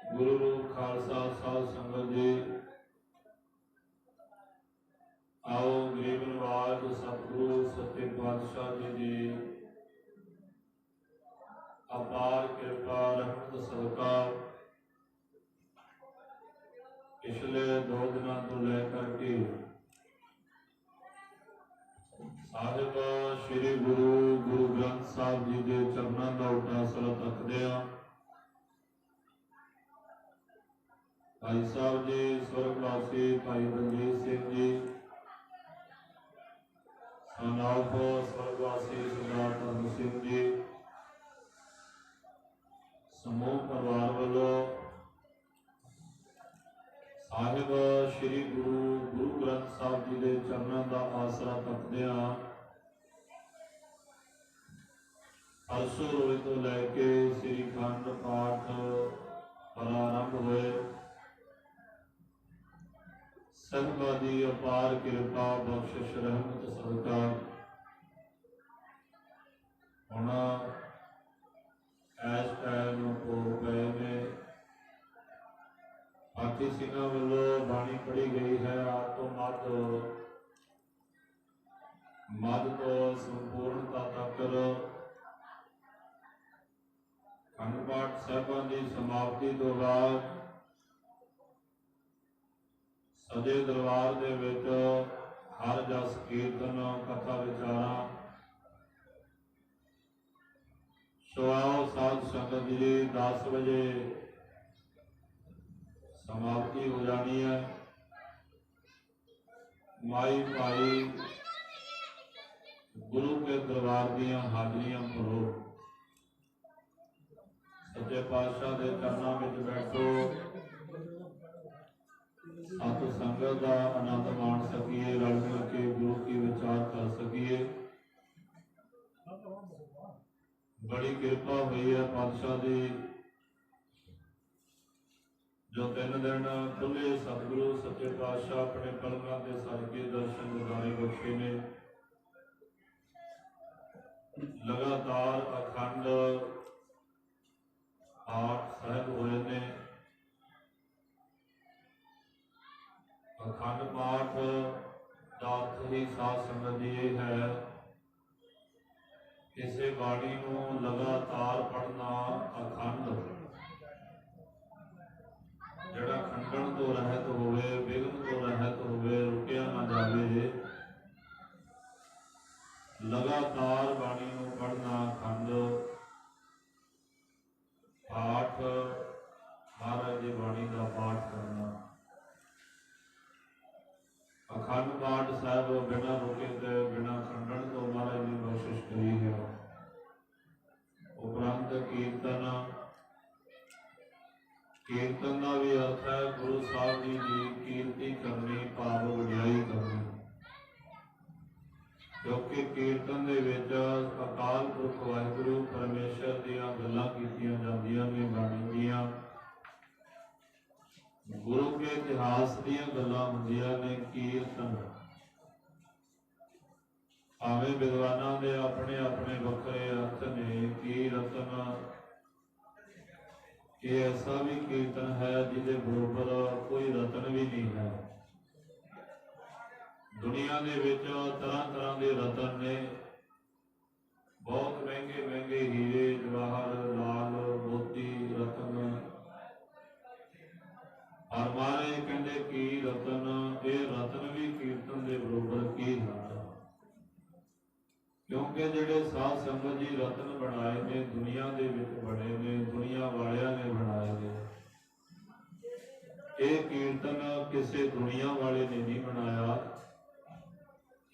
गुरु रूप खालसा साध संगत जी आओ गरीब नवाज सतगुरु सच्चे पातशाह जी की अपार कृपा रहमत सदका पिछले 2 दिनों तो लेकर के साहिब श्री गुरु गुरु ग्रंथ साहब जी के चरणों का उठासरा रखते हैं। भाई साहब जी स्वर्गवासी भाई बलजीत सिंह जी सनाफ स्वर्गवासी सरदार धर्म सिंह जी समूह परिवार वालों साहिब श्री गुरु गुरु ग्रंथ साहब जी के चरणों का आसरा तकदे परसों रोज तो लैके श्री खंड पाठ प्रारंभ हुए। संगत दी अपार कृपा बख्शिश रहमत सदका हुण इस टाइम हो गए ने पाठी सिंह वालों बाणी पढ़ी गई है। आप तो मद तो संपूर्णता तक खंड पाठ साहिबान की समाप्ति तो बाद सजे दरबार दे विच हर जस कीर्तन कथा विचारा सो आओ साध संगत जी 10 बजे समाप्ति हो जानी है। माई भाई गुरु के दरबार दियां हाजरियां भरो सच्चे पातशाह के चरणों में बैठो सत संगत का आनंद मान सकीए रल मिल के गुरु की विचार कर सकीए। बड़ी किरपा हुई है पातशाह दी, जो 3 दिन खुले सतगुरु सच्चे पातशाह अपने पलकों के सदके दर्शन दिदारे बख्शे ने। लगातार अखंड पाठ साहिब हुए ने। अखंड पाठ का अर्थ ही साध संगत जी ये है, किसी बाणी को लगातार पढ़ना। अखंड जड़ा खंडन तो रहत होवे, विघ्न तो रहत होवे, रुकिया ना जावे। लगातार बाणी को पढ़ना। खंड पाठ महाराज जी बाणी का पाठ करना। अखंड पाठ साहब बिना रुके ते बिना खंडन तो महाराज जी बख्शिश करी है। उपरंत कीर्तन, कीर्तन का भी अर्थ है गुरु साहब जी की कीर्ति करनी, भाव वडियाई करनी। क्योंकि कीर्तन दे विच अकाल पुरख वाहिगुरु परमेश्वर दीयां गल्लां कीतियां जांदियां ने, बाणी दीयां गुरु के इतिहास दीयां गल्लां हुंदियां ने। कीर्तन भावें विद्वानां दे अपने अपने वखरे अर्थ ने। कीर्तन ये ऐसा भी कीर्तन है जिहदे बरोबर कोई रतन भी नहीं है। दुनिया दे विच तरह तरह के रतन ने, बहुत महंगे महंगे हीरे जवाहर लाल मोती रतन। और महाराज कहते कि रतन, ये रतन भी कीर्तन के बरोबर की है। क्योंकि जिहड़े साध संगत जी रतन बनाए ने दुनिया दे विच बने ने, दुनिया वालियां ने बनाए ने। ये कीर्तन किसी दुनिया वाले ने नहीं बनाया।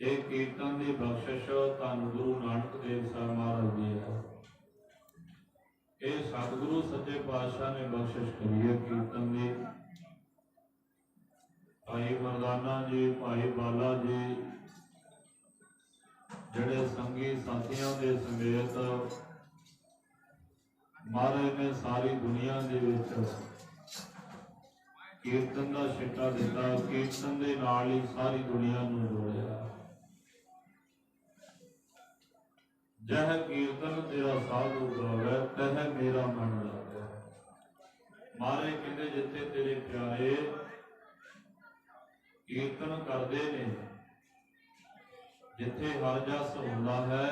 ये कीर्तन की बख्शिश धन गुरु नानक देव साहब महाराज जी है। ये सतगुरु सच्चे पातशाह ने बख्शिश करी है कीर्तन की। भाई मरदाना जी, भाई बाला जी जिहड़े संगी साथियों के समेत महाराज ने सारी दुनिया दे विच कीर्तन का शिटा दिता। कीर्तन के नाल ही सारी दुनिया नूं जोड़िया। जह कीर्तन तेरा साधु गावे, तह मेरा मन लागे। महाराज कहते जिथे तेरे प्यारे कीर्तन करते ने, जिथे हर जस होंदा है,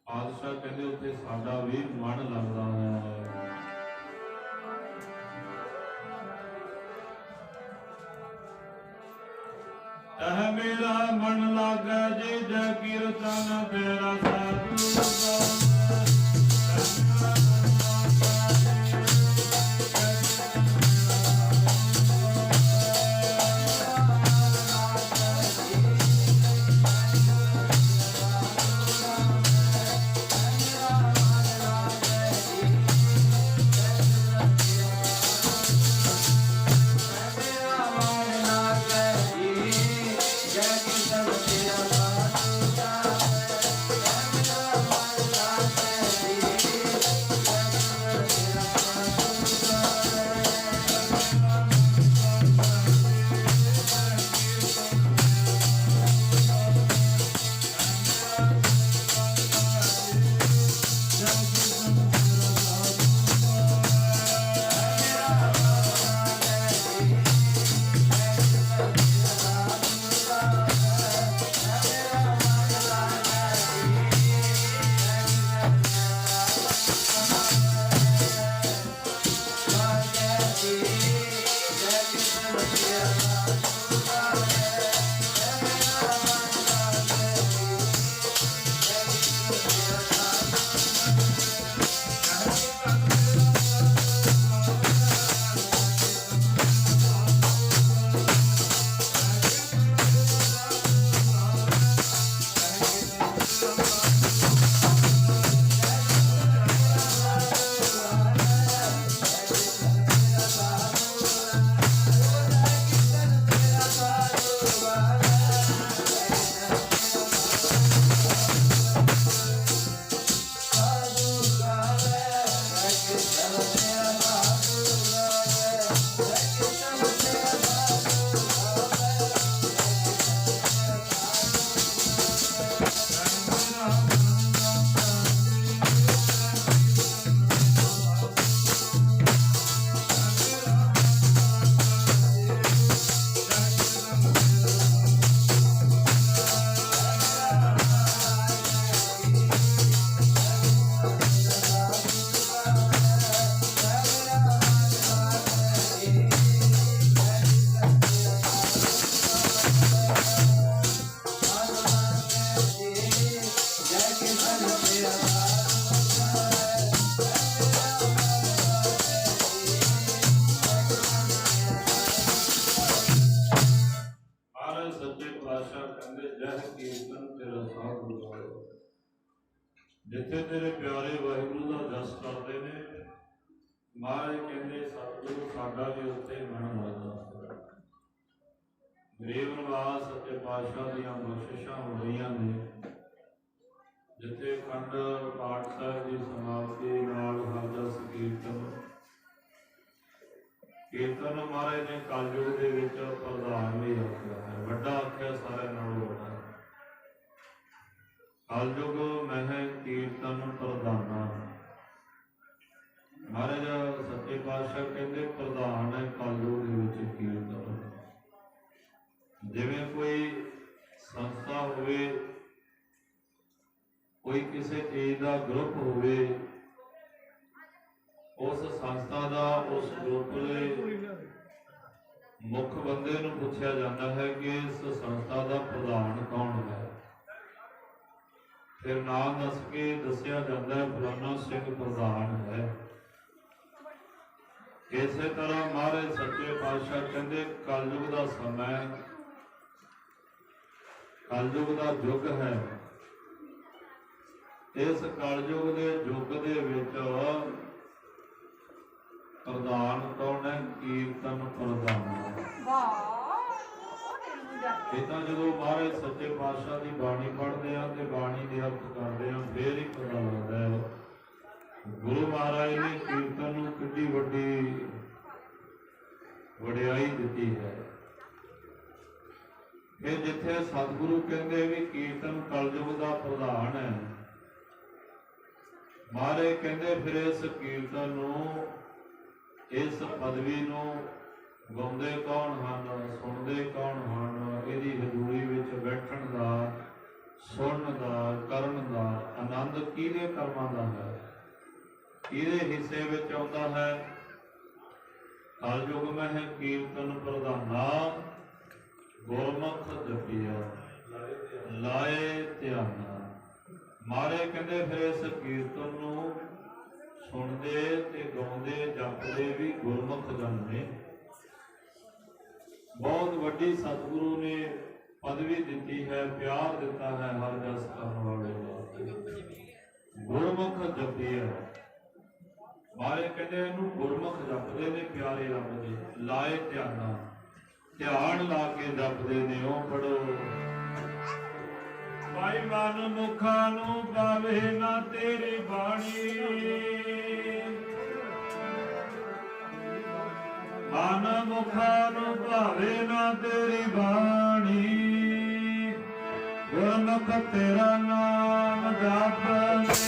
पातशाह कहते उत्थे साडा भी मन लगता है। तह मेरा मन लागे जी जय कीर्तन तेरा साधु गावे। जय कीर्तन तेरा साधु गावे। ਜਿੱਥੇ ਤੇਰੇ ਪਿਆਰੇ ਵਾਹਿਗੁਰੂ ਦਾ ਜਸ ਕਰਦੇ ਨੇ, ਮਹਾਰਾਜ ਕਹਿੰਦੇ ਸਤਿਗੁਰੂ ਸਾਡਾ ਵੀ ਉੱਥੇ ਮਨ ਲੱਗਦਾ। ਗਰੀਬ ਨਿਵਾਸ ਅਤੇ ਪਾਤਸ਼ਾਹ ਦੀਆਂ ਬਖਸ਼ਿਸ਼ਾਂ ਹੋ ਰਹੀਆਂ ਨੇ। ਜਿੱਥੇ ਅਖੰਡ ਪਾਠ ਸਾਹਿਬ ਦੀ ਸਮਾਪਤੀ ਨਾਲ ਹਰਜਸ ਕੀਰਤਨ ਮਹਾਰਾਜ ਨੇ ਕਲਯੁਗ ਦੇ ਵਿੱਚ ਪ੍ਰਧਾਨ ਵੀ ਆਖਿਆ ਹੈ, ਵੱਡਾ ਆਖਿਆ, ਸਾਰਿਆਂ ਨਾਲੋਂ ਵੱਡਾ। ਕਲਯੁਗ ਮਹਿ ਕੀਰਤਨ ਪ੍ਰਧਾਨਾ। ਮਹਾਰਾਜ ਸੱਚੇ ਪਾਤਸ਼ਾਹ ਕਹਿੰਦੇ ਪ੍ਰਧਾਨ ਹੈ ਕਲਯੁਗ ਦੇ ਵਿੱਚ ਕੀਰਤਨ। ਜਿਵੇਂ ਕੋਈ ਸੰਸਥਾ ਹੋਵੇ, ਕੋਈ ਕਿਸੇ ਚੀਜ਼ ਦਾ ਗਰੁੱਪ ਹੋਵੇ, ਉਸ ਸੰਸਥਾ ਦਾ, ਉਸ ਗਰੁੱਪ ਦੇ ਮੁੱਖ ਬੰਦੇ ਨੂੰ ਪੁੱਛਿਆ ਜਾਂਦਾ ਹੈ ਕਿ ਇਸ ਸੰਸਥਾ ਦਾ ਪ੍ਰਧਾਨ ਕੌਣ ਹੈ। ਫਿਰ ਨਾਮ ਦੱਸ ਕੇ ਦੱਸਿਆ ਜਾਂਦਾ ਹੈ ਫਲਾਣਾ ਸਿੰਘ ਪ੍ਰਧਾਨ ਹੈ। ਇਸੇ ਤਰ੍ਹਾਂ ਮਹਾਰਾਜ ਸੱਚੇ ਪਾਤਸ਼ਾਹ ਕਹਿੰਦੇ ਕਲਯੁਗ ਦਾ ਸਮਾਂ, ਕਲਯੁਗ ਦਾ ਯੁੱਗ ਹੈ। ਇਸ ਕਲਯੁਗ ਦੇ ਯੁੱਗ ਦੇ ਵਿੱਚ ਪ੍ਰਧਾਨ ਕੌਣ ਹੈ? ਕੀਰਤਨ ਪ੍ਰਧਾਨ। ਇਹ ਤਾਂ ਜਦੋਂ ਮਹਾਰਾਜ ਸੱਚੇ ਪਾਤਸ਼ਾਹ ਦੀ ਬਾਣੀ ਪੜ੍ਹਦੇ ਆ ਤੇ ਬਾਣੀ ਦੇ ਅਰਥ ਕਰਦੇ ਆ, ਫੇਰ ਹੀ ਪਤਾ ਲੱਗਦਾ ਹੈ ਗੁਰੂ ਮਹਾਰਾਜ ਨੇ ਕੀਰਤਨ ਨੂੰ ਕਿੰਨੀ ਵੱਡੀ ਵਡਿਆਈ ਦਿੱਤੀ ਹੈ। ਫਿਰ ਜਿੱਥੇ ਸਤਿਗੁਰੂ ਕਹਿੰਦੇ ਵੀ ਕੀਰਤਨ ਕਲਯੁਗ ਦਾ ਪ੍ਰਧਾਨ ਹੈ, ਮਹਾਰਾਜ ਕਹਿੰਦੇ ਫਿਰ ਇਸ ਕੀਰਤਨ ਨੂੰ, ਇਸ ਪਦਵੀ ਨੂੰ ਗਾਉਂਦੇ ਕੌਣ ਹਨ, ਸੁਣਦੇ ਕੌਣ ਹਨ? ਇਹਦੀ ਹਜ਼ੂਰੀ ਵਿੱਚ ਬੈਠਣ ਦਾ, ਸੁਣਨ ਦਾ, ਕਰਨ ਦਾ ਆਨੰਦ ਕਿਹਦੇ ਕਰਮਾਂ ਦਾ ਹੈ, ਕਿਹਦੇ ਹਿੱਸੇ ਵਿੱਚ ਆਉਂਦਾ ਹੈ? ਕਲਯੁਗ ਮਹਿ ਕੀਰਤਨ ਪ੍ਰਧਾਨਾ, ਗੁਰਮੁਖ ਜਪੀਆ ਲਾਏ ਧਿਆਨਾ। ਮਹਾਰਾਜ ਕਹਿੰਦੇ ਫਿਰ ਇਸ ਕੀਰਤਨ ਨੂੰ ਸੁਣਦੇ ਤੇ ਗਾਉਂਦੇ ਜਪਦੇ ਵੀ ਗੁਰਮੁਖ ਜਨ ਨੇ। ਬਹੁਤ ਵੱਡੀ ਸਤਿਗੁਰੂ ਨੇ ਪਦਵੀ ਦਿੱਤੀ ਹੈ, ਪਿਆਰ ਦਿੱਤਾ ਹੈ ਹਰ ਜਸ ਕਰਨ ਵਾਲੇ ਨੂੰ। ਗੁਰਮੁਖ ਜਪੀਆ, ਮਹਾਰਾਜ ਕਹਿੰਦੇ ਇਹਨੂੰ ਗੁਰਮੁਖ ਜਪਦੇ ਨੇ ਪਿਆਰੇ ਰੱਬ ਦੇ। ਲਾਏ ਧਿਆਨਾ, ਧਿਆਨ ਲਾ ਕੇ ਜਪਦੇ ਨੇ। ਉਹ ਪੜੋ, ਭਾਈ ਮਨ ਮੁਖਾਂ ਨੂੰ ਪਾਵੇ ਨਾ ਤੇਰੀ ਬਾਣੀ, ਮਨ ਮੁਖਾਂ ਨੂੰ ਭਾਵੇ ਨਾ ਤੇਰੀ ਬਾਣੀ, ਗੁਰਮੁਖ ਤੇਰਾ ਨਾਮ ਜਪਦੇ।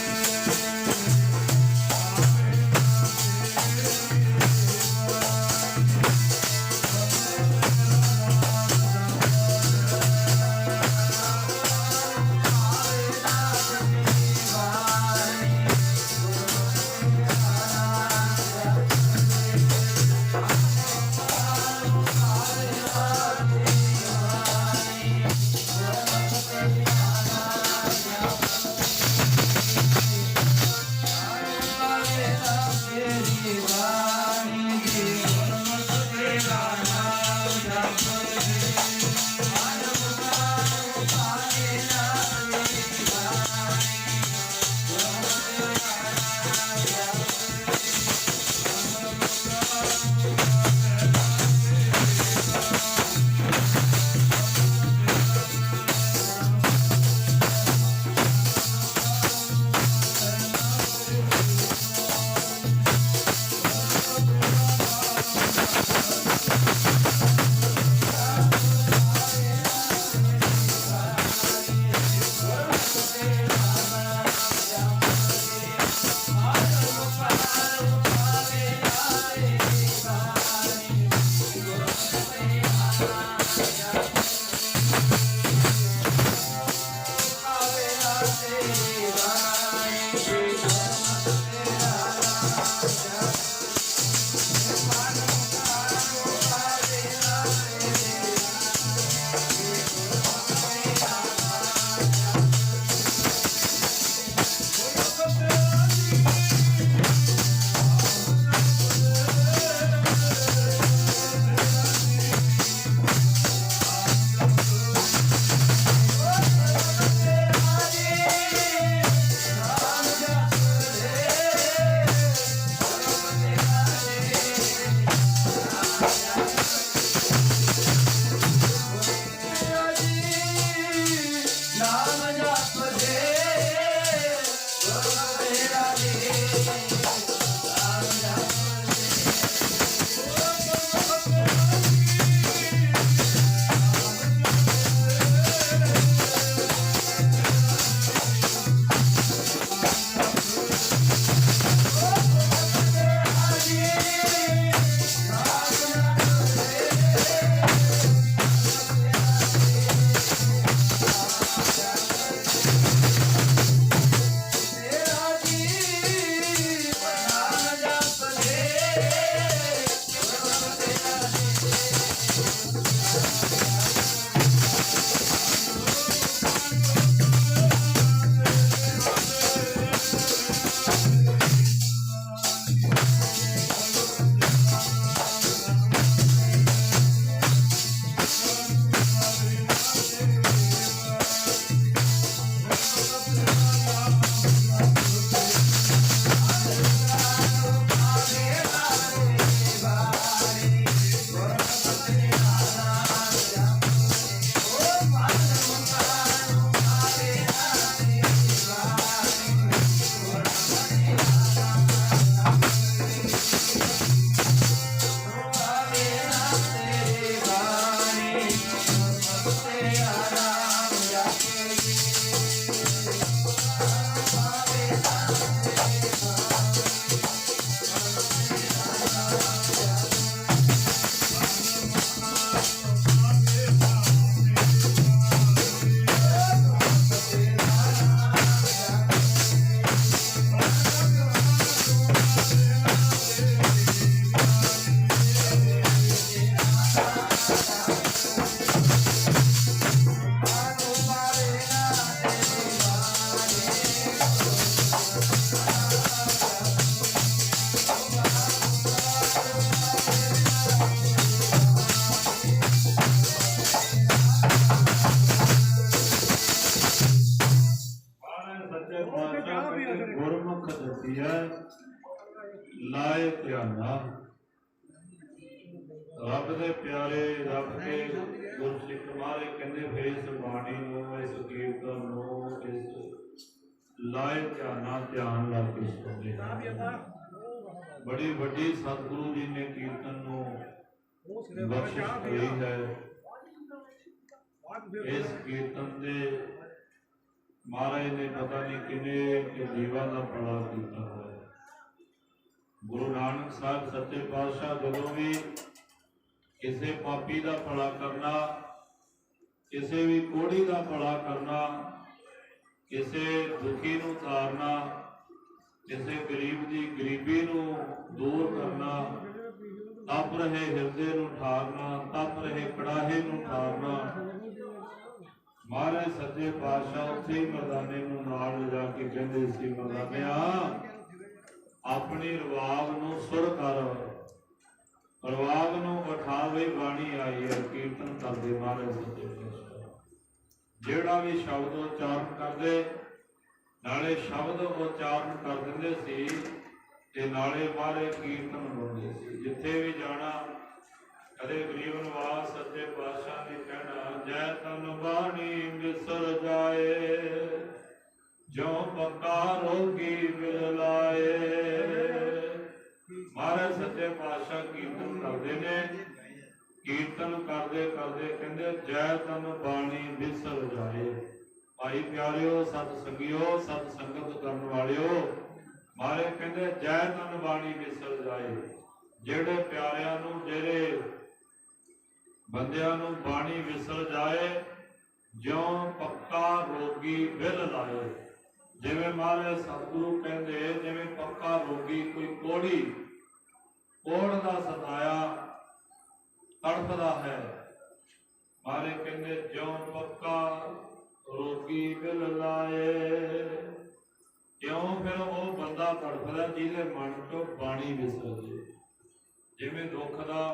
ਗੁਰਮੁਖ ਦਸੀਐ ਲਾਏ ਧਿਆਨਾ। ਰੱਬ ਦੇ ਪਿਆਰੇ, ਰੱਬ ਦੇ ਗੁਰਸਿੱਖ ਮਹਾਰਾਜ ਕਹਿੰਦੇ ਫਿਰ ਇਸ ਬਾਣੀ ਨੂੰ, ਇਸ ਕੀਰਤਨ ਨੂੰ, ਇਸ ਲਾਏ ਧਿਆਨਾ, ਧਿਆਨ ਲਾ ਕੇ ਸੁਣਦੇ। ਬੜੀ ਵੱਡੀ ਸਤਿਗੁਰੂ ਜੀ ਨੇ ਕੀਰਤਨ ਨੂੰ ਬਖਸ਼ਿਸ਼ ਹੋਈ ਹੈ। ਇਸ ਕੀਰਤਨ ਦੇ ਮਹਾਰਾਜ ਨੇ ਪਤਾ ਨਹੀਂ ਕਿੰਨੇ ਜੀਵਾਂ ਦਾ ਭਲਾ ਕੀਤਾ ਹੋਇਆ। ਗੁਰੂ ਨਾਨਕ ਸਾਹਿਬ ਸੱਚੇ ਪਾਤਸ਼ਾਹ ਜਦੋਂ ਵੀ ਕਿਸੇ ਪਾਪੀ ਦਾ ਭਲਾ ਕਰਨਾ, ਕਿਸੇ ਵੀ ਕੋੜੀ ਦਾ ਭਲਾ ਕਰਨਾ, ਕਿਸੇ ਦੁਖੀ ਨੂੰ ਤਾਰਨਾ, ਕਿਸੇ ਗਰੀਬ ਦੀ ਗਰੀਬੀ ਨੂੰ ਦੂਰ ਕਰਨਾ, ਤਪ ਰਹੇ ਹਿਰਦੇ ਨੂੰ ਠਾਰਨਾ, ਤਪ ਰਹੇ ਕੜਾਹੇ ਨੂੰ ਠਾਰਨਾ, ਮਹਾਰਾਜ ਸੱਚੇ ਪਾਤਸ਼ਾਹ ਉੱਥੇ ਮਰਦਾਨੇ ਨੂੰ ਨਾਲ ਲਿਜਾ ਕੇ ਕਹਿੰਦੇ ਸੀ, ਮਰਦਾਨਿਆ ਆਪਣੀ ਰਵਾਬ ਨੂੰ ਸੁਰ ਕਰ, ਰਵਾਬ ਨੂੰ ਉਠਾਵੇ। ਬਾਣੀ ਆਈ ਹੈ, ਕੀਰਤਨ ਕਰਦੇ ਮਹਾਰਾਜ ਸੱਚੇ ਪਾਤਸ਼ਾਹ। ਜਿਹੜਾ ਵੀ ਸ਼ਬਦ ਉਚਾਰਨ ਕਰਦੇ, ਨਾਲੇ ਸ਼ਬਦ ਉਚਾਰਨ ਕਰ ਦਿੰਦੇ ਸੀ ਤੇ ਨਾਲੇ ਮਹਾਰਾਜ ਕੀਰਤਨ ਗਾਉਂਦੇ ਸੀ। ਜਿੱਥੇ ਵੀ ਜਾਣਾ, ਕਦੇ ਗਰੀਬ ਨਿਵਾਸ ਸੱਚੇ ਪਾਤਸ਼ਾਹ ਨੇ ਕਹਿਣਾ, ਜੈ ਤਨ ਬਾਣੀ ਵਿਸਰ ਜਾਏ, ਜੋ ਪੱਕਾ ਰੋਗੀ ਮਿਲ ਲਾਏ। ਮਹਾਰਾਜ ਸੱਚੇ ਪਾਤਸ਼ਾਹ ਕੀਰਤਨ ਕਰਦੇ ਨੇ, ਕੀਰਤਨ ਕਰਦੇ ਕਰਦੇ ਕਹਿੰਦੇ ਜੈ ਤਨ ਬਾਣੀ ਵਿਸਰ ਜਾਏ। ਭਾਈ ਪਿਆਰਿਓ, ਸਤ ਸੰਗਿਓ, ਸਤ ਸੰਗਤ ਕਰਨ ਵਾਲਿਓ, ਮਹਾਰਾਜ ਕਹਿੰਦੇ ਜੈ ਤਨ ਬਾਣੀ ਵਿਸਰ ਜਾਏ। ਜਿਹੜੇ ਪਿਆਰਿਆਂ ਨੂੰ, ਜਿਹੜੇ ਬੰਦਿਆਂ ਨੂੰ ਬਾਣੀ ਵਿਸਰ ਜਾਏ, ਜਿਉਂ ਪੱਕਾ ਰੋਗੀ ਬਿਲ ਲਾਏ। ਜਿਵੇਂ ਮਹਾਰਾਜ ਸਤਿਗੁਰੂ ਕਹਿੰਦੇ, ਜਿਵੇਂ ਪੱਕਾ ਰੋਗੀ, ਕੋਈ ਕੋੜੀ ਕੋੜ ਦਾ ਸਤਾਇਆ ਤੜਫਦਾ ਹੈ, ਮਹਾਰਾਜ ਕਹਿੰਦੇ ਜਿਉਂ ਪੱਕਾ ਰੋਗੀ ਬਿਲ ਲਾਏ। ਕਿਉਂ? ਫਿਰ ਉਹ ਬੰਦਾ ਤੜਫਦਾ ਜਿਹਦੇ ਮਨ ਤੋਂ ਬਾਣੀ ਵਿਸਰ ਜੇ। ਜਿਵੇਂ ਦੁੱਖ ਦਾ,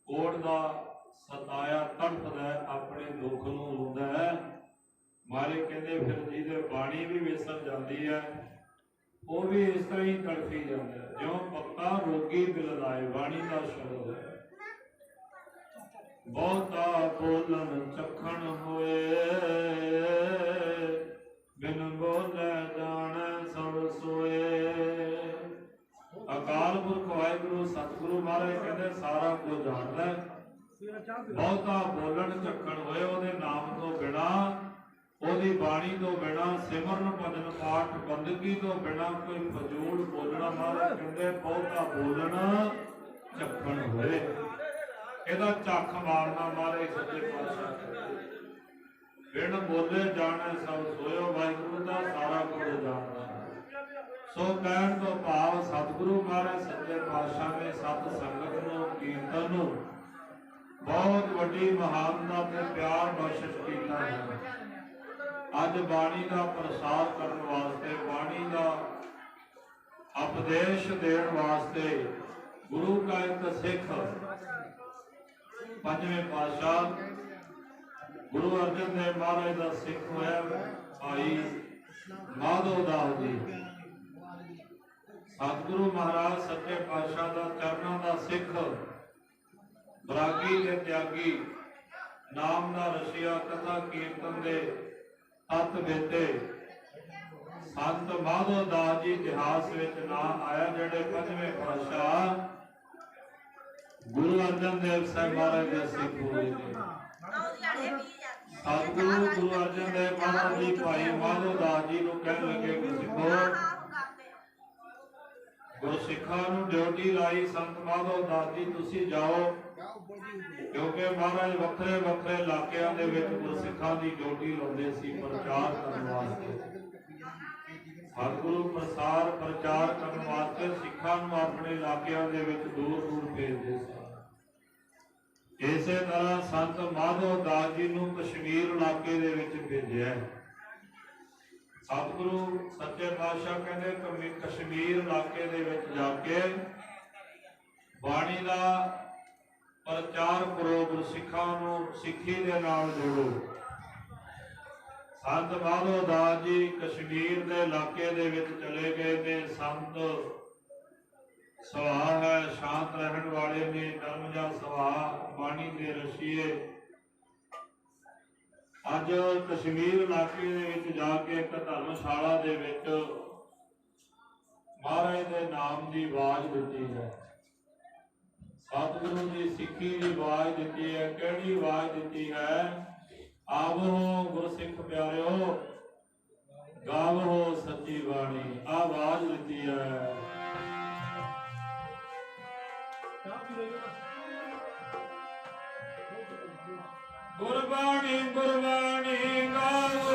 ਕੋੜ ਦਾ ਸਤਾਇਆ ਤੜਫਦਾ, ਆਪਣੇ ਦੁੱਖ ਨੂੰ ਰੋਂਦਾ ਹੈ, ਮਹਾਰਾਜ ਕਹਿੰਦੇ ਫਿਰ ਜਿਹਦੇ ਬਾਣੀ ਵੀ ਵਿਸਰ ਜਾਂਦੀ ਹੈ, ਉਹ ਵੀ ਇਸ ਤਰ੍ਹਾਂ ਹੀ ਤੜਫੀ ਜਾਂਦਾ ਹੈ। ਜਿਉਂ ਪੱਕਾ ਰੋਗੀ ਬਿਲ ਲਾਏ, ਬਾਣੀ ਦਾ ਸ਼ਬਦ ਹੈ। ਬਹੁਤਾ ਬੋਲਣ ਚਖਣ ਹੋਏ, ਬਿਨ ਬੋਲੇ ਜਾਣੈ ਸਭ ਸੋਏ। ਅਕਾਲ ਪੁਰਖ ਵਾਹਿਗੁਰੂ ਸਤਿਗੁਰੂ ਮਹਾਰਾਜ ਕਹਿੰਦੇ ਸਾਰਾ ਕੁਝ ਜਾਣਦਾ। ਬਹੁਤਾ ਬੋਲਣ ਝੱਖਣ ਹੋਏ, ਉਹਦੇ ਨਾਮ ਤੋਂ ਬਿਨਾ, ਉਹਦੀ ਬਾਣੀ ਤੋਂ ਬਿਨਾ, ਸਿਮਰਨ ਭਜਨ ਪਾਠ ਬੰਦਗੀ ਤੋਂ ਬਿਨਾ ਕੋਈ ਫਜ਼ੂਲ ਬੋਲਣਾ, ਮਹਾਰਾਜ ਕਹਿੰਦੇ ਬਹੁਤਾ ਬੋਲਣ ਝੱਖਣ ਹੋਏ। ਇਹਦਾ ਝੱਖ ਮਾਰਨਾ ਮਹਾਰਾਜ ਸੱਚੇ ਪਾਤਸ਼ਾਹ ਕਹਿੰਦੇ। ਬਿਨ ਬੋਲੇ ਜਾਣੈ ਸਭ ਸੋਇਓ, ਵਾਹਿਗੁਰੂ ਦਾ ਸਾਰਾ ਕੁਝ ਜਾਣਦਾ। ਸੋ ਕਹਿਣ ਤੋਂ ਭਾਵ ਸਤਿਗੁਰੂ ਮਹਾਰਾਜ ਸੱਚੇ ਪਾਤਸ਼ਾਹ ਨੇ ਸਤ ਸੰਗਤ ਨੂੰ, ਕੀਰਤਨ ਨੂੰ ਬਹੁਤ ਵੱਡੀ ਮਹਾਨਤਾ ਤੇ ਪਿਆਰ ਬਖਸ਼ਿਸ਼ ਕੀਤਾ ਹੈ। ਅੱਜ ਬਾਣੀ ਦਾ ਪ੍ਰਸਾਰ ਕਰਨ ਵਾਸਤੇ, ਬਾਣੀ ਦਾ ਉਪਦੇਸ਼ ਦੇਣ ਵਾਸਤੇ ਗੁਰੂ ਕਾ ਇੱਕ ਸਿੱਖ ਪੰਜਵੇਂ ਪਾਤਸ਼ਾਹ ਗੁਰੂ ਅਰਜਨ ਦੇਵ ਮਹਾਰਾਜ ਦਾ ਸਿੱਖ ਹੋਇਆ ਭਾਈ ਮਾਧੋ ਦਾਸ ਜੀ। ਸਤਿਗੁਰੂ ਮਹਾਰਾਜ ਸੱਚੇ ਪਾਤਸ਼ਾਹ ਦਾ ਚਰਨਾਂ ਦਾ ਸਿੱਖ, ਬਰਾਗੀ ਦੇ ਤਿਆਗੀ, ਨਾਮ ਦਾ ਰਸ਼ੀਆ, ਕਥਾ ਕੀਰਤਨ ਦੇ ਤਤ ਵੇਤੇ ਸੰਤ ਮਾਧੋ ਦਾਸ ਜੀ ਇਤਿਹਾਸ ਵਿੱਚ ਨਾਂ ਆਇਆ, ਜਿਹੜੇ ਪੰਜਵੇਂ ਪਾਤਸ਼ਾਹ ਗੁਰੂ ਅਰਜਨ ਦੇਵ ਸਾਹਿਬ ਮਹਾਰਾਜ ਦੇ ਸਿੱਖ ਹੋਏ ਨੇ। ਸਤਿਗੁਰੂ ਗੁਰੂ ਅਰਜਨ ਦੇਵ ਮਹਾਰਾਜ ਜੀ ਭਾਈ ਮਾਧੋ ਦਾਸ ਜੀ ਨੂੰ ਕਹਿਣ ਲੱਗੇ ਕਿ ਸਿੱਖੋ, ਗੁਰਸਿੱਖਾਂ ਨੂੰ ਡਿਊਟੀ ਲਾਈ ਸੰਤ ਮਾਧੋ ਦਾਸ ਜੀ ਤੁਸੀਂ ਜਾਓ, ਕਿਉਂਕਿ ਮਹਾਰਾਜ ਵੱਖਰੇ ਵੱਖਰੇ ਇਲਾਕਿਆਂ ਦੇ ਵਿੱਚ ਗੁਰਸਿੱਖਾਂ ਦੀ ਡਿਊਟੀ ਲਾਉਂਦੇ ਸੀ ਪ੍ਰਚਾਰ ਕਰਨ ਵਾਸਤੇ। ਸਤਿਗੁਰੂ ਪ੍ਰਚਾਰ ਕਰਨ ਵਾਸਤੇ ਸਿੱਖਾਂ ਨੂੰ ਆਪਣੇ ਇਲਾਕਿਆਂ ਦੇ ਵਿੱਚ ਦੂਰ ਦੂਰ ਭੇਜਦੇ ਸਨ। ਇਸੇ ਤਰ੍ਹਾਂ ਸੰਤ ਮਾਧੋ ਦਾਸ ਜੀ ਨੂੰ ਕਸ਼ਮੀਰ ਇਲਾਕੇ ਦੇ ਵਿੱਚ ਭੇਜਿਆ। ਸਤਿਗੁਰੂ ਸੱਚੇ ਪਾਤਸ਼ਾਹ ਕਹਿੰਦੇ ਕਸ਼ਮੀਰ ਇਲਾਕੇ ਦੇ ਵਿੱਚ ਜਾ ਕੇ ਬਾਣੀ ਦਾ ਪ੍ਰਚਾਰ ਕਰੋ, ਗੁਰਸਿੱਖਾਂ ਨੂੰ ਸਿੱਖੀ ਦੇ ਨਾਲ ਜੋੜੋ। ਸੰਤ ਮਾਧੋ ਦਾਸ ਜੀ ਕਸ਼ਮੀਰ ਦੇ ਇਲਾਕੇ ਦੇ ਵਿੱਚ ਚਲੇ ਗਏ ਨੇ। ਸੰਤ ਸੁਭਾਅ ਹੈ, ਸ਼ਾਂਤ ਰਹਿਣ ਵਾਲੇ ਨੇ, ਨਰਮ ਜਿਹਾ ਸੁਭਾਅ, ਬਾਣੀ ਦੇ ਰਸੀਏ। ਅੱਜ ਕਸ਼ਮੀਰ ਇਲਾਕੇ ਦੇ ਵਿੱਚ ਜਾ ਕੇ ਇੱਕ ਧਰਮਸ਼ਾਲਾ ਦੇ ਵਿੱਚ ਮਹਾਰਾਜ ਦੇ ਨਾਮ ਦੀ ਆਵਾਜ਼ ਦਿੱਤੀ ਹੈ। ਸਤਿਗੁਰੂ ਦੀ ਸਿੱਖੀ ਦੀ ਆਵਾਜ਼ ਦਿੱਤੀ ਹੈ। ਕਿਹੜੀ ਆਵਾਜ਼ ਦਿੱਤੀ ਹੈ? ਆਵੋ ਗੁਰਸਿੱਖ ਪਿਆਰਿਓ, ਗਾਵੋ ਸੱਚੀ ਬਾਣੀ। ਆਵਾਜ਼ ਦਿੱਤੀ ਹੈ। ਗੁਰਬਾਣੀ ਗੁਰਬਾਣੀ ਗਾਵੋ,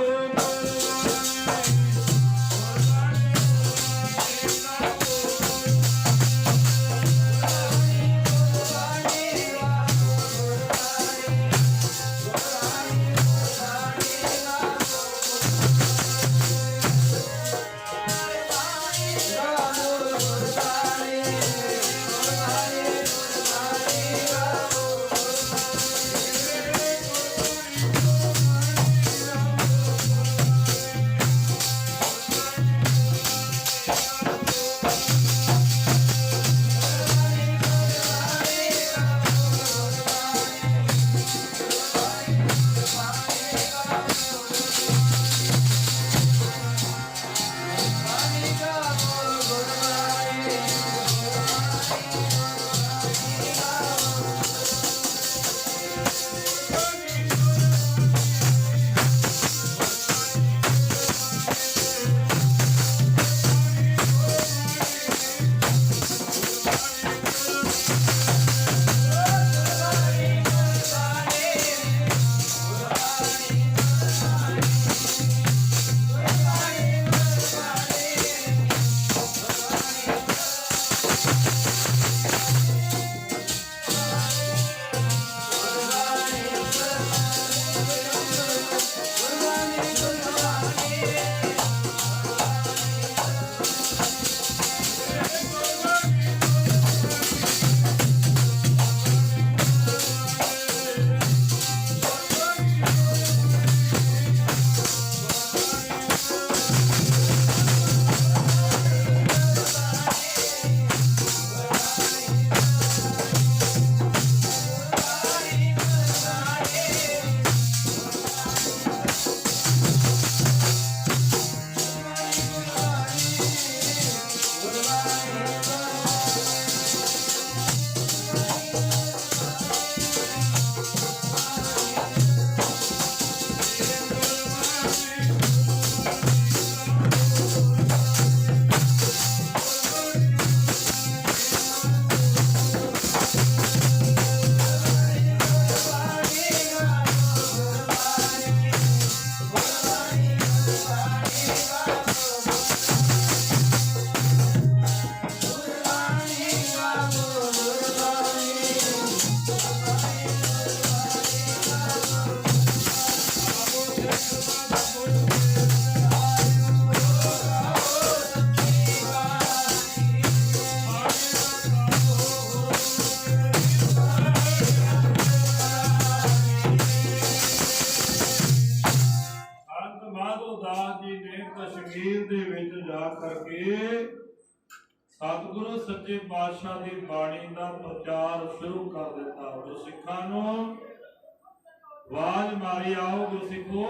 ਕਸ਼ਮੀਰ ਦੇ ਵਿੱਚ ਜਾ ਕਰਕੇ ਸਤਿਗੁਰੂ ਸੱਚੇ ਪਾਤਸ਼ਾਹ ਦੀ ਬਾਣੀ ਦਾ ਪ੍ਰਚਾਰ ਸ਼ੁਰੂ ਕਰ ਦਿੱਤਾ। ਗੁਰਸਿੱਖਾਂ ਨੂੰ ਆਵਾਜ਼ ਮਾਰੀ, ਆਓ ਗੁਰਸਿੱਖੋ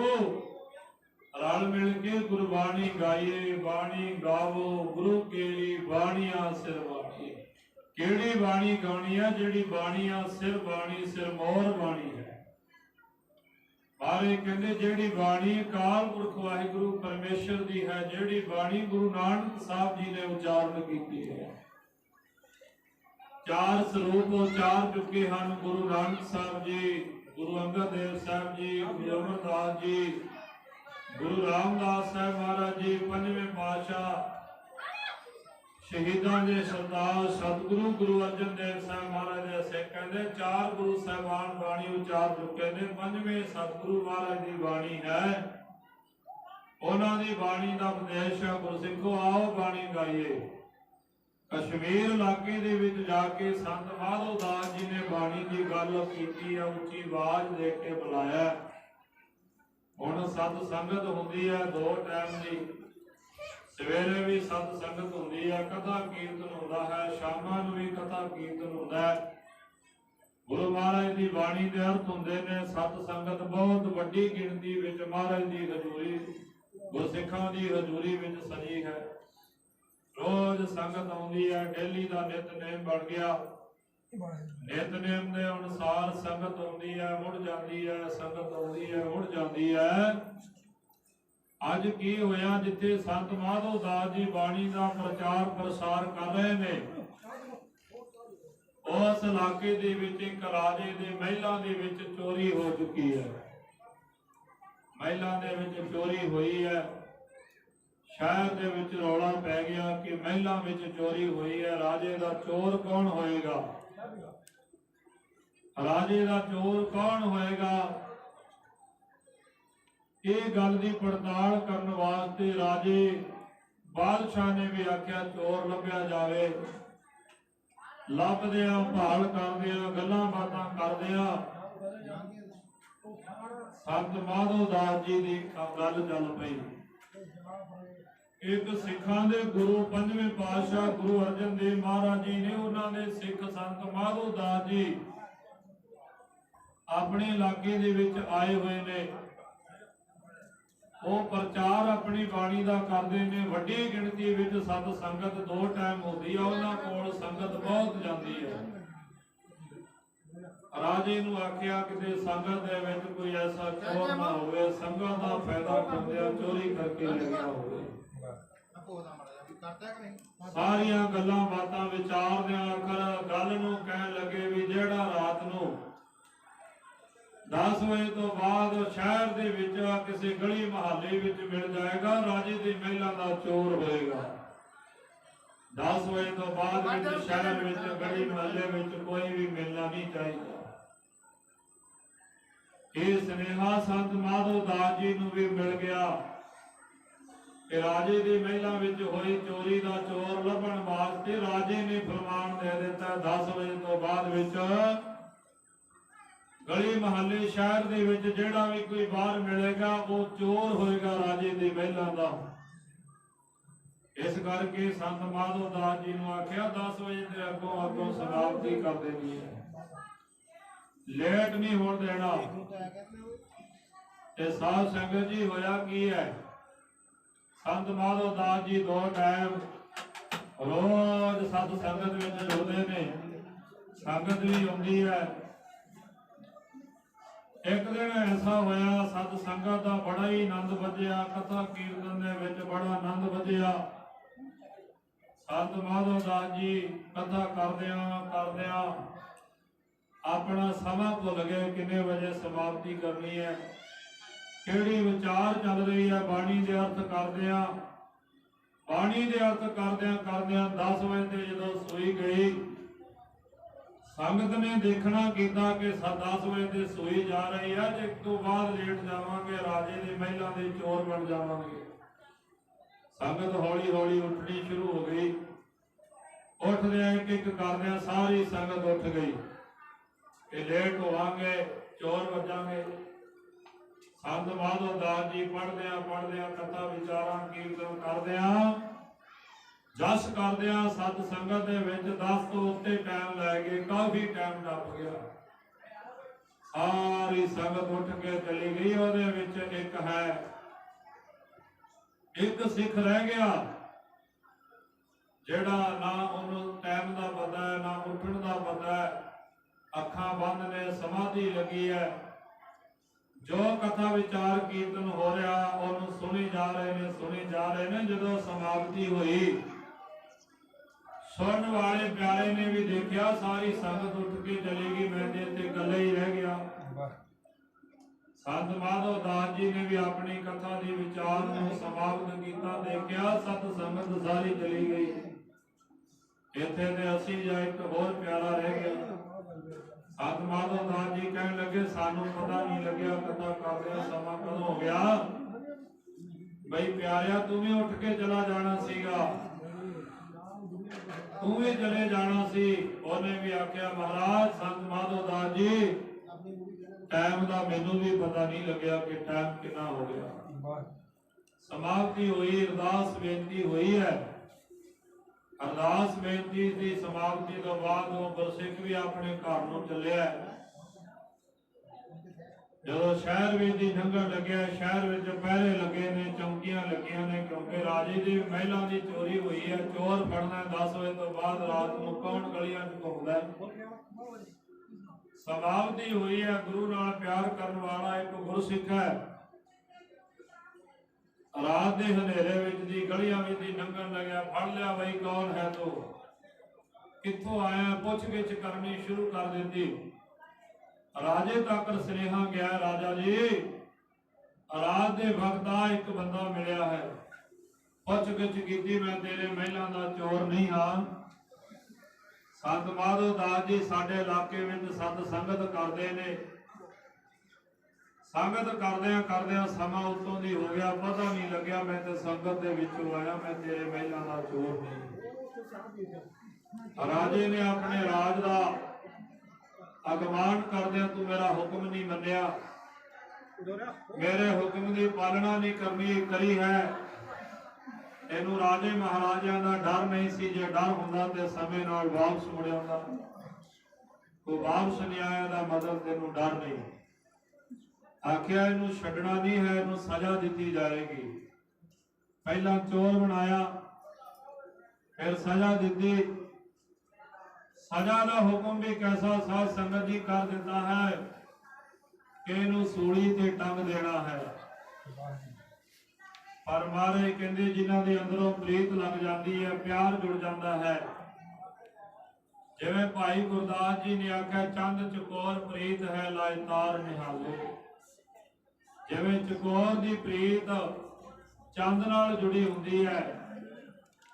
ਰਲ ਮਿਲ ਕੇ ਗੁਰਬਾਣੀ ਗਾਈਏ, ਬਾਣੀ ਗਾਵੋ, ਗੁਰੂ ਕੇਰੀ ਬਾਣੀਆਂ ਸਿਰ ਬਾਣੀ। ਕਿਹੜੀ ਬਾਣੀ ਗਾਉਣੀ ਆ? ਜਿਹੜੀ ਬਾਣੀਆਂ ਸਿਰ ਬਾਣੀ, ਸਿਰਮੌਰ ਬਾਣੀ ਹੈ। ਬਾਰੇ ਕਹਿੰਦੇ ਜਿਹੜੀ ਬਾਣੀ ਅਕਾਲ ਪੁਰਖ ਵਾਹਿਗੁਰੂ ਪਰਮੇਸ਼ਰ ਦੀ ਹੈ, ਜਿਹੜੀ ਬਾਣੀ ਗੁਰੂ ਨਾਨਕ ਸਾਹਿਬ ਜੀ ਨੇ ਉਚਾਰਨ ਕੀਤੀ ਹੈ, ਚਾਰ ਸਰੂਪ ਉਚਾਰ ਚੁੱਕੇ ਹਨ ਗੁਰੂ ਨਾਨਕ ਸਾਹਿਬ ਜੀ, ਗੁਰੂ ਅੰਗਦ ਦੇਵ ਸਾਹਿਬ ਜੀ, ਗੁਰੂ ਅਮਰਦਾਸ ਜੀ, ਗੁਰੂ ਰਾਮਦਾਸ ਸਾਹਿਬ ਮਹਾਰਾਜ ਜੀ, ਪੰਜਵੇਂ ਪਾਤਸ਼ਾਹ ਸ਼ਹੀਦਾਂ ਦੇ ਸਰਦਾਰ ਸਤਿਗੁਰੂ ਗੁਰੂ ਅਰਜਨ ਦੇਵ ਸਾਹਿਬ ਮਹਾਰਾਜ ਦੇ ਸਿੱਖ ਕਹਿੰਦੇ ਚਾਰ ਗੁਰੂ ਸਾਹਿਬਾਨ ਬਾਣੀ ਉਚਾਰ ਚੁੱਕੇ ਨੇ। ਪੰਜਵੇਂ ਸਤਿਗੁਰੂ ਮਹਾਰਾਜ ਦੀ ਬਾਣੀ ਹੈ, ਉਹਨਾਂ ਦੀ ਬਾਣੀ ਦਾ ਉਪਦੇਸ਼ ਹੈ। ਗੁਰਸਿੱਖੋ ਆਓ ਬਾਣੀ ਗਾਈਏ। ਕਸ਼ਮੀਰ ਇਲਾਕੇ ਦੇ ਵਿੱਚ ਜਾ ਕੇ ਸੰਤ ਮਾਧੋ ਦਾਸ ਜੀ ਨੇ ਬਾਣੀ ਦੀ ਗੱਲ ਕੀਤੀ ਹੈ, ਉੱਚੀ ਆਵਾਜ਼ ਦੇ ਕੇ ਬੁਲਾਇਆ। ਹੁਣ ਸਤ ਸੰਗਤ ਹੁੰਦੀ ਹੈ ਦੋ ਟਾਈਮ ਦੀ, ਸਵੇਰੇ ਵੀ ਸਤ ਸੰਗਤ ਹੁੰਦੀ ਹੈ, ਕਥਾ ਕੀਰਤਨ ਹੁੰਦਾ ਹੈ, ਸ਼ਾਮਾਂ ਨੂੰ ਵੀ ਕਥਾ ਕੀਰਤਨ ਹੁੰਦਾ ਹੈ। ਗੁਰੂ ਮਹਾਰਾਜ ਦੀ ਬਾਣੀ ਦੇ ਅਰਥ ਹੁੰਦੇ ਨੇ। ਸਤ ਸੰਗਤ ਬਹੁਤ ਵੱਡੀ ਗਿਣਤੀ ਵਿੱਚ ਮਹਾਰਾਜ ਦੀ ਹਜ਼ੂਰੀ, ਗੁਰਸਿੱਖਾਂ ਦੀ ਹਜ਼ੂਰੀ ਵਿੱਚ ਸਜੀ ਹੈ। ਰੋਜ਼ ਸੰਗਤ ਆਉਂਦੀ ਹੈ, ਡੇਲੀ ਦਾ ਨਿਤਨੇਮ ਬਣ ਗਿਆ। ਨਿਤਨੇਮ ਦੇ ਅਨੁਸਾਰ ਸੰਗਤ ਆਉਂਦੀ ਹੈ, ਮੁੜ ਜਾਂਦੀ ਹੈ, ਸੰਗਤ ਆਉਂਦੀ ਹੈ, ਮੁੜ ਜਾਂਦੀ ਹੈ। ਅੱਜ ਕੀ ਹੋਇਆ, ਜਿੱਥੇ ਸੰਤ ਮਾਧੋ ਦਾਸ ਜੀ ਬਾਣੀ ਦਾ ਪ੍ਰਚਾਰ ਪ੍ਰਸਾਰ ਕਰ ਰਹੇ ਨੇ, ਉਸ ਇਲਾਕੇ ਦੇ ਵਿੱਚ ਇੱਕ ਰਾਜੇ ਦੇ ਮਹਿਲਾਂ ਦੇ ਵਿੱਚ ਚੋਰੀ ਹੋ ਚੁੱਕੀ ਹੈ। ਮਹਿਲਾਂ ਦੇ ਵਿੱਚ ਚੋਰੀ ਹੋਈ ਹੈ। ਸ਼ਹਿਰ ਦੇ ਵਿੱਚ ਰੌਲਾ ਪੈ ਗਿਆ ਕਿ ਮਹਿਲਾਂ ਵਿੱਚ ਚੋਰੀ ਹੋਈ ਹੈ। ਰਾਜੇ ਦਾ ਚੋਰ ਕੌਣ ਹੋਏਗਾ? ਰਾਜੇ ਦਾ ਚੋਰ ਕੌਣ ਹੋਏਗਾ? ਇਹ ਗੱਲ ਦੀ ਪੜਤਾਲ ਕਰਨ ਵਾਸਤੇ ਰਾਜੇ ਬਾਦਸ਼ਾਹ ਨੇ ਵੀ ਆਖਿਆ ਚੋਰ ਲੱਭਿਆ ਜਾਵੇ। ਲੱਭਦੇ ਆ, ਭਾਲ ਕਰਦੇ ਆ, ਗੱਲਾਂ ਬਾਤਾਂ ਕਰਦੇ ਆ। ਸੰਤ ਮਾਧੋ ਦਾਸ ਜੀ ਦੀ ਗੱਲ ਚੱਲ ਪਈ। ਇੱਕ ਸਿੱਖਾਂ ਦੇ ਗੁਰੂ ਪੰਜਵੇਂ ਪਾਤਸ਼ਾਹ ਗੁਰੂ ਅਰਜਨ ਦੇਵ ਮਹਾਰਾਜ ਜੀ ਨੇ, ਉਹਨਾਂ ਦੇ ਸਿੱਖ ਸੰਤ ਮਾਧੋ ਦਾਸ ਜੀ ਆਪਣੇ ਇਲਾਕੇ ਦੇ ਵਿੱਚ ਆਏ ਹੋਏ ਨੇ। ਉਹ ਪ੍ਰਚਾਰ ਆਪਣੀ ਬਾਣੀ ਦਾ ਕਰਦੇ ਨੇ। ਵੱਡੀ ਗਿਣਤੀ ਵਿੱਚ ਸਤ ਸੰਗਤ ਦੋ ਟਾਈਮ ਹੁੰਦੀ ਆ, ਉਹਨਾਂ ਕੋਲ ਸੰਗਤ ਬਹੁਤ ਜਾਂਦੀ ਹੈ। ਰਾਜੇ ਨੂੰ ਆਖਿਆ ਕਿਤੇ ਸੰਗਤ ਦੇ ਵਿੱਚ ਕੋਈ ਐਸਾ ਚੋਰ ਨਾ ਹੋਵੇ, ਸੰਗਤ ਦਾ ਫਾਇਦਾ ਉਠਾਉਂਦਿਆਂ ਚੋਰੀ ਕਰਕੇ ਲੈ ਗਿਆ ਹੋਵੇ। ਸਾਰੀਆਂ ਗੱਲਾਂ ਬਾਤਾਂ ਵਿਚਾਰਦਿਆਂ ਆਖਰ ਗੱਲ ਨੂੰ ਕਹਿਣ ਲੱਗੇ ਵੀ ਜਿਹੜਾ ਰਾਤ ਨੂੰ 10 ਵਜੇ ਤੋਂ ਬਾਅਦ ਸ਼ਹਿਰ ਦੇ ਵਿੱਚ ਕਿਸੇ ਗਲੀ ਮੁਹੱਲੇ ਵਿੱਚ ਮਿਲ ਜਾਏਗਾ, ਰਾਜੇ ਦੇ ਮਹਿਲਾਂ ਦਾ ਚੋਰ ਹੋਏਗਾ। 10 ਵਜੇ ਤੋਂ ਬਾਅਦ ਵਿੱਚ ਸ਼ਹਿਰ ਵਿੱਚ ਗਲੀ ਮੁਹੱਲੇ ਵਿੱਚ ਕੋਈ ਵੀ ਮਿਲਣਾ ਨਹੀਂ ਚਾਹੀਦਾ। ਇਹ ਸੁਨੇਹਾ ਸੰਤ ਮਾਧੋ ਦਾਸ ਜੀ ਨੂੰ ਵੀ ਮਿਲ ਗਿਆ ਕਿ ਰਾਜੇ ਦੇ ਮਹਿਲਾਂ ਵਿੱਚ ਹੋਈ ਚੋਰੀ ਦਾ ਚੋਰ ਲੱਭਣ ਵਾਸਤੇ ਰਾਜੇ ਨੇ ਫਰਮਾਨ ਦੇ ਦਿੱਤਾ 10 ਵਜੇ ਤੋਂ ਬਾਅਦ ਵਿੱਚ ਗਲੀ ਮੁਹੱਲੇ ਸ਼ਹਿਰ ਦੇ ਵਿੱਚ ਜਿਹੜਾ ਵੀ ਕੋਈ ਬਾਹਰ ਮਿਲੇਗਾ ਉਹ ਚੋਰ ਹੋਏਗਾ ਰਾਜੇ ਦੇ ਮਹਿਲਾਂ ਦਾ। ਇਸ ਕਰਕੇ ਸੰਤ ਮਾਧੋ ਦਾਸ ਜੀ ਨੂੰ ਆਖਿਆ 10 ਵਜੇ ਦੇ ਅੱਗੋਂ ਸਮਾਪਤੀ ਕਰ ਦੇਣੀ ਹੈ, ਲੇਟ ਨਹੀਂ ਹੋਣ ਦੇਣਾ। ਤੇ ਸਾਧ ਸੰਗਤ ਜੀ ਹੋਇਆ ਕੀ ਹੈ, ਸੰਤ ਮਾਧੋ ਦਾਸ ਜੀ ਦੋ ਟਾਈਮ ਰੋਜ਼ ਸਤ ਸੰਗਤ ਵਿੱਚ ਜੁੜਦੇ ਨੇ। ਸੰਗਤ ਵੀ ਆਉਂਦੀ ਹੈ। ਇੱਕ ਦਿਨ ਐਸਾ ਹੋਇਆ ਸਤ ਸੰਗਤ ਦਾ ਬੜਾ ਹੀ ਆਨੰਦ ਵੱਜਿਆ, ਕਥਾ ਕੀਰਤਨ ਦੇ ਵਿੱਚ ਬੜਾ ਆਨੰਦ ਵੱਜਿਆ। ਸੰਤ ਮਾਧੋ ਦਾਸ ਜੀ ਕਥਾ ਕਰਦਿਆਂ ਆਪਣਾ ਸਮਾਂ ਭੁੱਲ ਗਏ, ਕਿੰਨੇ ਵਜੇ ਸਮਾਪਤੀ ਕਰਨੀ ਹੈ, ਕਿਹੜੀ ਵਿਚਾਰ ਚੱਲ ਰਹੀ ਹੈ। ਬਾਣੀ ਦੇ ਅਰਥ ਕਰਦਿਆਂ 10 ਵਜੇ ਤੇ ਜਦੋਂ ਸੂਈ ਗਈ, ਸੰਗਤ ਨੇ ਦੇਖਣਾ ਕੀਤਾ ਕਿ 10 ਵਜੇ ਤੇ ਸੂਈ ਜਾ ਰਹੀ ਹੈ, ਜੇ ਤੋਂ ਬਾਅਦ ਲੇਟ ਜਾਵਾਂਗੇ ਰਾਜੇ ਦੇ ਮਹਿਲਾਂ ਦੇ ਚੋਰ ਬਣ ਜਾਵਾਂਗੇ। ਸੰਗਤ ਹੌਲੀ ਹੌਲੀ ਉੱਠਣੀ ਸ਼ੁਰੂ ਹੋ ਗਈ। ਉੱਠਦਿਆਂ ਇੱਕ ਕਰਦਿਆਂ ਸਾਰੀ ਸੰਗਤ ਉੱਠ ਗਈ ਕਿ ਲੇਟ ਹੋਵਾਂਗੇ, ਚੋਰ ਵੱਜਾਂਗੇ। ਸੰਤ ਮਾਧੋ ਦਾਸ ਜੀ ਪੜ੍ਹਦਿਆਂ ਕਥਾ ਵਿਚਾਰਾਂ ਕੀਰਤਨ ਕਰਦਿਆਂ ਜਸ ਕਰਦਿਆਂ ਸਤ ਸੰਗਤ ਦੇ ਵਿੱਚ 10 ਤੋਂ ਉੱਤੇ ਟਾਈਮ ਲੈ ਗਏ, ਕਾਫੀ ਟਾਈਮ ਟੱਪ ਗਿਆ। ਸਾਰੀ ਸੰਗਤ ਉੱਠ ਕੇ ਚਲੀ ਗਈ। ਉਹਦੇ ਵਿੱਚ ਇੱਕ ਸਿੱਖ ਰਹਿ ਗਿਆ ਜਿਹੜਾ ਨਾ ਉਹਨੂੰ ਟਾਈਮ ਦਾ ਪਤਾ ਹੈ, ਨਾ ਉੱਠਣ ਦਾ ਪਤਾ ਹੈ। ਅੱਖਾਂ ਬੰਦ ਨੇ, ਸਮਾਧੀ ਲੱਗੀ ਹੈ। ਜੋ ਕਥਾ ਵਿਚਾਰ ਕੀਰਤਨ ਹੋ ਰਿਹਾ ਉਹਨੂੰ ਸੁਣੀ ਜਾ ਰਹੇ ਨੇ। ਜਦੋਂ ਸਮਾਪਤੀ ਹੋਈ, सुनने वाले प्यारे ने भी देखा, सारी संगत उठ के चलेगी, मैं ते इकल्ला ही रह गया। संत माधव दास जी ने भी अपनी कथा के विचार को समाप्त किया। देखा सत संगत सारी चली गई, इत्थे ते असी जा एक होर प्यारा रह गया। संत माधव दास जी कहने लगे, सानू पता नहीं लग्या कथा करदे समा कदों हो गया। बई प्यारिया तू भी उठ के चला जाना सीगा, तू भी चले जाना सी। उन्हें भी आख्या, महाराज संत माधव दास जी टाइम का मैनू भी पता नहीं लग्या कि टाइम कितना हो गया। समाप्ति हुई, अरदास बेनती हुई है। अरदास बेनती की समाप्ति तो बाद वो गुरसिख भी अपने घर नूं चलिया। जो शहर विच लंघण लग्या, शहर विच पहरे लगे ने, चौकियां लगियां ने, क्योंकि राजे की महिला की चोरी हुई है। चोर फड़ना 10 बजे तो बाद रात को कौन गलियां च घूमदा है। समाप्ति हुई है। गुरु नाल प्यार करने वाला एक गुरसिख है। रात के हनेरे विच दी गलियां विच दी लंघण लग्या, फड़ लिया, बई कौन है तू, कित्थों आया, पुछ गिछ करनी शुरू कर दी। राजे तक स्नेहा गया, राजा जी रात के वक्त एक बंदा मिलिया है, पुछ गिछ की, मैं तेरे महिला का चोर नहीं हाँ। संत माधव दास जी साडे इलाके में सत संगत करते ने। संगत करदियां करदियां समा उत्तों दी हो गया, पता नहीं लग्या मैं ते संगत दे विचों आया, मैं तेरे महिला का चोर नहीं। राजे ने अपने राज का अगमान करदियां, तू मेरा हुक्म नहीं मन्निया, मेरे हुक्म की पालना नहीं करनी करी है। इनू राजे महाराजा का डर नहीं सी, जे डर हुंदा ते समय नाल वापस मुड़ आंदा। कोई वापस नहीं आया दा मतलब तेनू डर नहीं। आखिया इनू छड्डना नहीं है, इनू सजा दी जाएगी। पहला चोर बनाया, फिर सजा दी। सजा का हुक्म भी कैसा साध संगत जी कर देता है कि इनू सूली ते टंग देना है। पर महाराज कहते जिन्हां दे अंदरों प्रीत लग जाती है, प्यार जुड़ जाता है। जिवें भाई गुरदास जी ने आख्या, चंद चकोर प्रीत है लाए तार निहाले। जिवें चकोर की प्रीत चंद नाल जुड़ी हुंदी है,